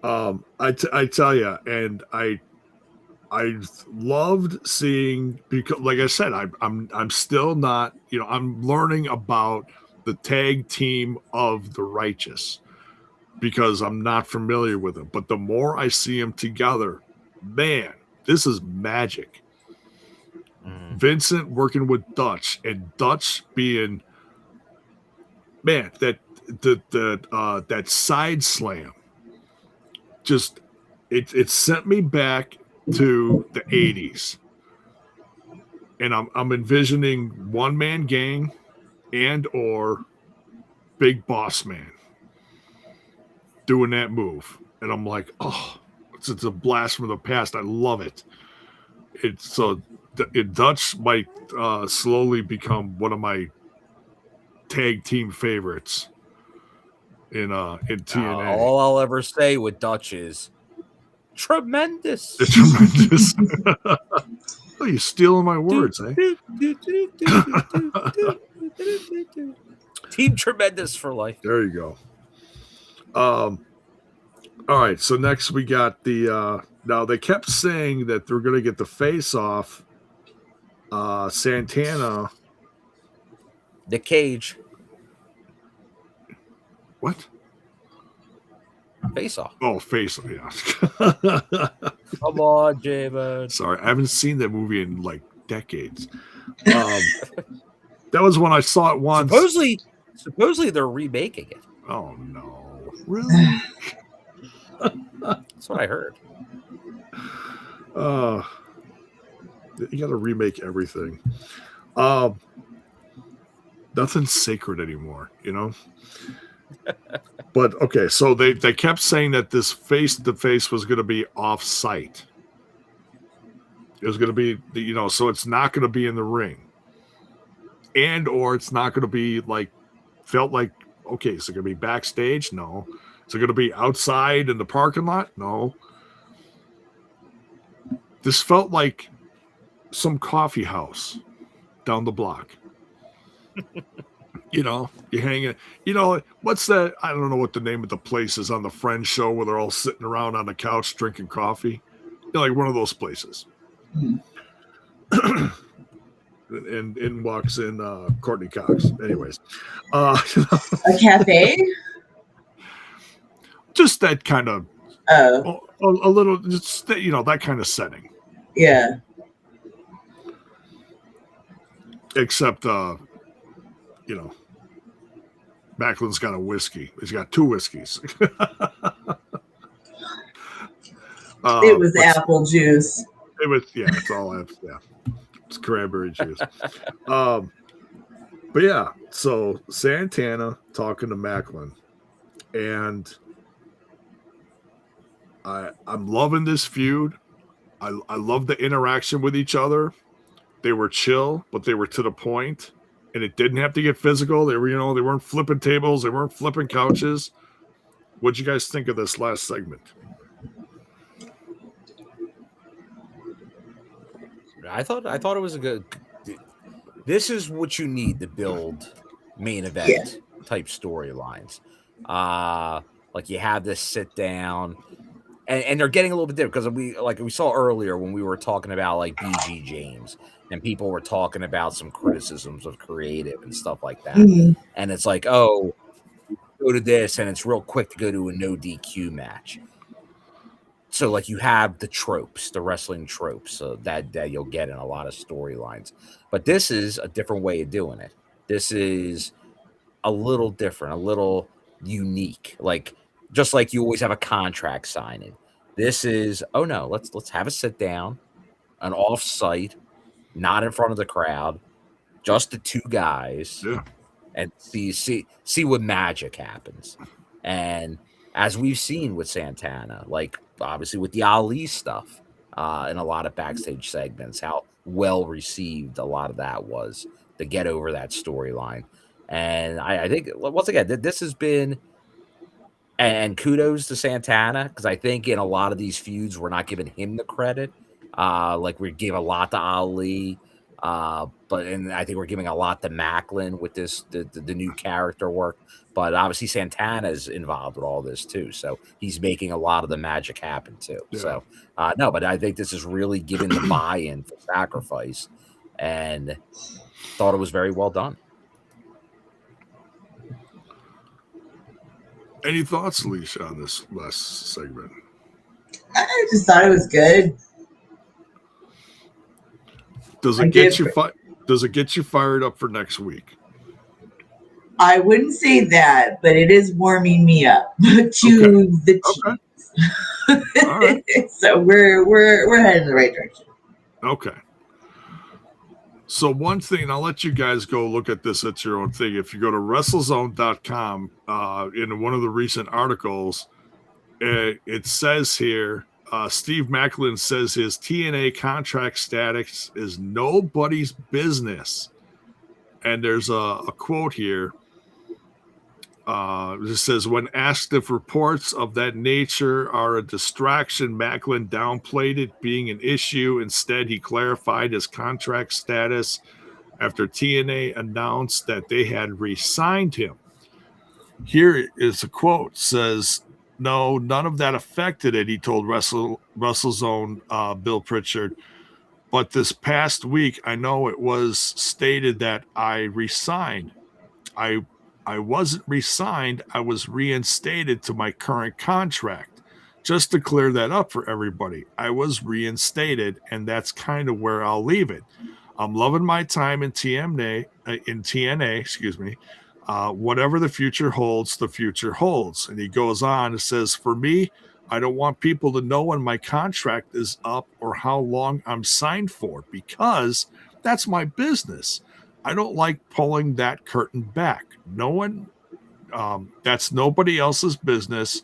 I tell you, and I loved seeing, because like I said, I'm still not, I'm learning about the tag team of the Righteous because I'm not familiar with them. But the more I see them together, man, this is magic. Vincent working with Dutch, and Dutch being, man, that side slam, just it sent me back to the 80s, and I'm envisioning One Man Gang and or Big Boss Man doing that move, and I'm like, oh, it's a blast from the past. I love it. Dutch might slowly become one of my tag team favorites in TNA. All I'll ever say with Dutch is tremendous. It's tremendous. Oh, you're stealing my words, eh? Team Tremendous for life. There you go. All right, so next we got the now they kept saying that they're going to get the face off Santana. Nick Cage. What? Face off. Oh, face off. Yeah. Come on, J-Bone. Sorry, I haven't seen that movie in like decades. That was when I saw it once. Supposedly they're remaking it. Oh no, really? That's what I heard. You got to remake everything. Nothing's sacred anymore, you know. But okay, so they kept saying that this face-to-face was going to be off-site. It was going to be, so it's not going to be in the ring, or it's not going to be felt like, okay, is it going to be backstage? No. Is it going to be outside in the parking lot? No. This felt like some coffee house down the block. You hang it. What's that? I don't know what the name of the place is on the Friends show where they're all sitting around on the couch drinking coffee. Like one of those places. and in walks in Courtney Cox. Anyways, a cafe. Just that kind of a little, just that kind of setting. Yeah. Except Macklin's got a whiskey. He's got 2 whiskeys. It was apple juice. It was, it's all it's cranberry juice. But yeah, so Santana talking to Macklin, and I'm loving this feud. I love the interaction with each other. They were chill, but they were to the point, and it didn't have to get physical. They were, they weren't flipping tables, they weren't flipping couches. What'd you guys think of this last segment? I thought it was a good. This is what you need to build main event type storylines. Like you have this sit down, and they're getting a little bit different because we saw earlier when we were talking about like BG James, and people were talking about some criticisms of creative and stuff like that, and it's like, oh, go to this, and it's real quick to go to a no DQ match. So, like, you have the tropes, the wrestling tropes, that you'll get in a lot of storylines. But this is a different way of doing it. This is a little different, a little unique. Like, just like you always have a contract signing. This is, oh no, let's have a sit down, an off-site, not in front of the crowd, just the 2 guys, and see what magic happens. And as we've seen with Santana, like obviously with the Ali stuff in a lot of backstage segments, how well received a lot of that was to get over that storyline. And I think, once again, this has been, and kudos to Santana, because I think in a lot of these feuds, we're not giving him the credit. Like we gave a lot to Ali, and I think we're giving a lot to Macklin with the new character work. But obviously Santana's involved with all this too, so he's making a lot of the magic happen too. Yeah. So no, but I think this is really giving the buy-in for Sacrifice, and thought it was very well done. Any thoughts, Alicia, on this last segment? I just thought it was good. Does it get you fired up for next week? I wouldn't say that, but it is warming me up to the cheese. Okay. All right. So we're heading in the right direction. Okay. So one thing, I'll let you guys go look at this at your own thing. If you go to WrestleZone.com, in one of the recent articles, it says here, Steve Macklin says his TNA contract status is nobody's business. And there's a quote here. It says, when asked if reports of that nature are a distraction, Macklin downplayed it being an issue. Instead, he clarified his contract status after TNA announced that they had re-signed him. Here is a quote. It says, no, none of that affected it, he told WrestleZone Bill Pritchard. But this past week, I know it was stated that I resigned. I wasn't re-signed. I was reinstated to my current contract. just to clear that up for everybody, I was reinstated, and that's kind of where I'll leave it. I'm loving my time in TNA, excuse me. Whatever the future holds, the future holds. And he goes on and says, for me, I don't want people to know when my contract is up or how long I'm signed for, because that's my business. I don't like pulling that curtain back. No one, that's nobody else's business.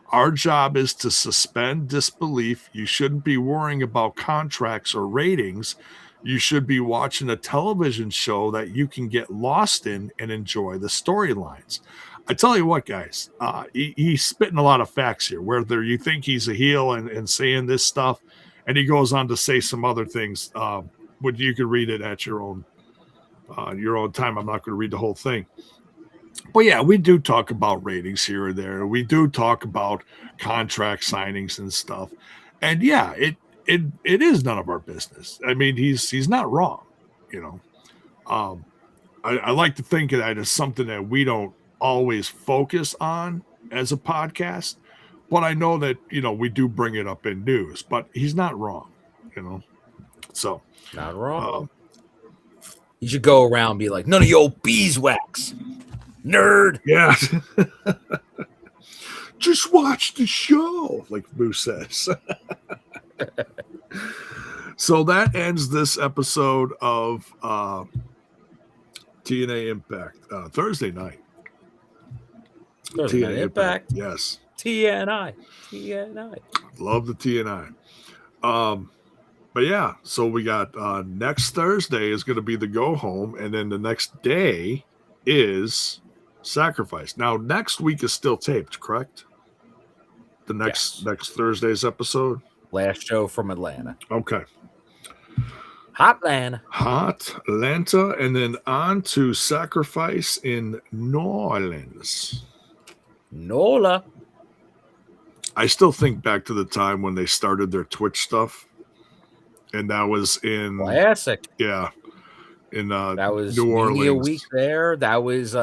Our job is to suspend disbelief. You shouldn't be worrying about contracts or ratings. You should be watching a television show that you can get lost in and enjoy the storylines. I tell you what, guys, he's spitting a lot of facts here. Whether you think he's a heel and saying this stuff, and he goes on to say some other things. You can read it at your own time. I'm not going to read the whole thing. But yeah, we do talk about ratings here or there. We do talk about contract signings and stuff. And yeah, it is none of our business. I mean, he's not wrong, you know. I like to think of that as something that we don't always focus on as a podcast, but I know that, you know, we do bring it up in news, but he's not wrong, you know. So not wrong. You should go around and be like, none of your beeswax, nerd. Yeah. Just watch the show, like Boo says. So that ends this episode of TNA Impact. Thursday night. Thursday night Impact. Yes. TNI. Love the TNI. But yeah, so we got next Thursday is going to be the go home, and then the next day is Sacrifice. Now, next week is still taped, correct? The next Thursday's episode? Last show from Atlanta. Okay. Hot Atlanta, and then on to Sacrifice in New Orleans. NOLA. I still think back to the time when they started their Twitch stuff, and that was in classic. Yeah, in that was New Orleans. A week there. That was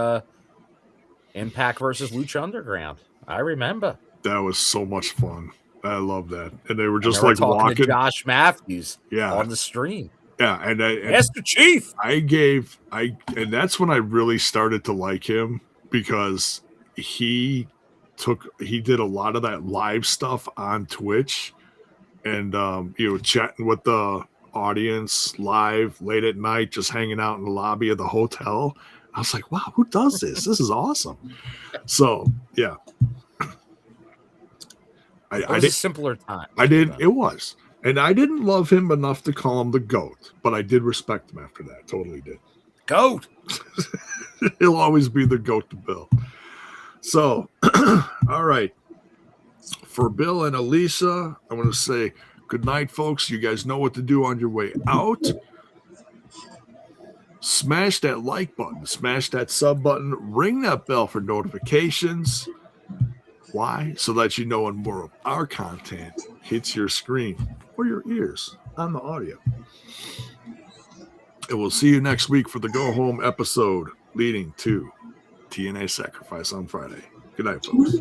Impact versus Lucha Underground. I remember. That was so much fun. I love that, and they were just like talking walking. To Josh Matthews, yeah, on the stream. Yeah, and Master Chief. And that's when I really started to like him, because he did a lot of that live stuff on Twitch, and chatting with the audience live late at night, just hanging out in the lobby of the hotel. I was like, wow, who does this? This is awesome. So yeah. It was a simpler time. It was. And I didn't love him enough to call him the GOAT, but I did respect him after that. Totally did. GOAT. He'll always be the GOAT to Bill. So, all right. For Bill and Elisa, I want to say good night, folks. You guys know what to do on your way out. Smash that like button. Smash that sub button. Ring that bell for notifications. Why? So that you know when more of our content hits your screen or your ears on the audio. And we'll see you next week for the go home episode leading to TNA Sacrifice on Friday. Good night, folks.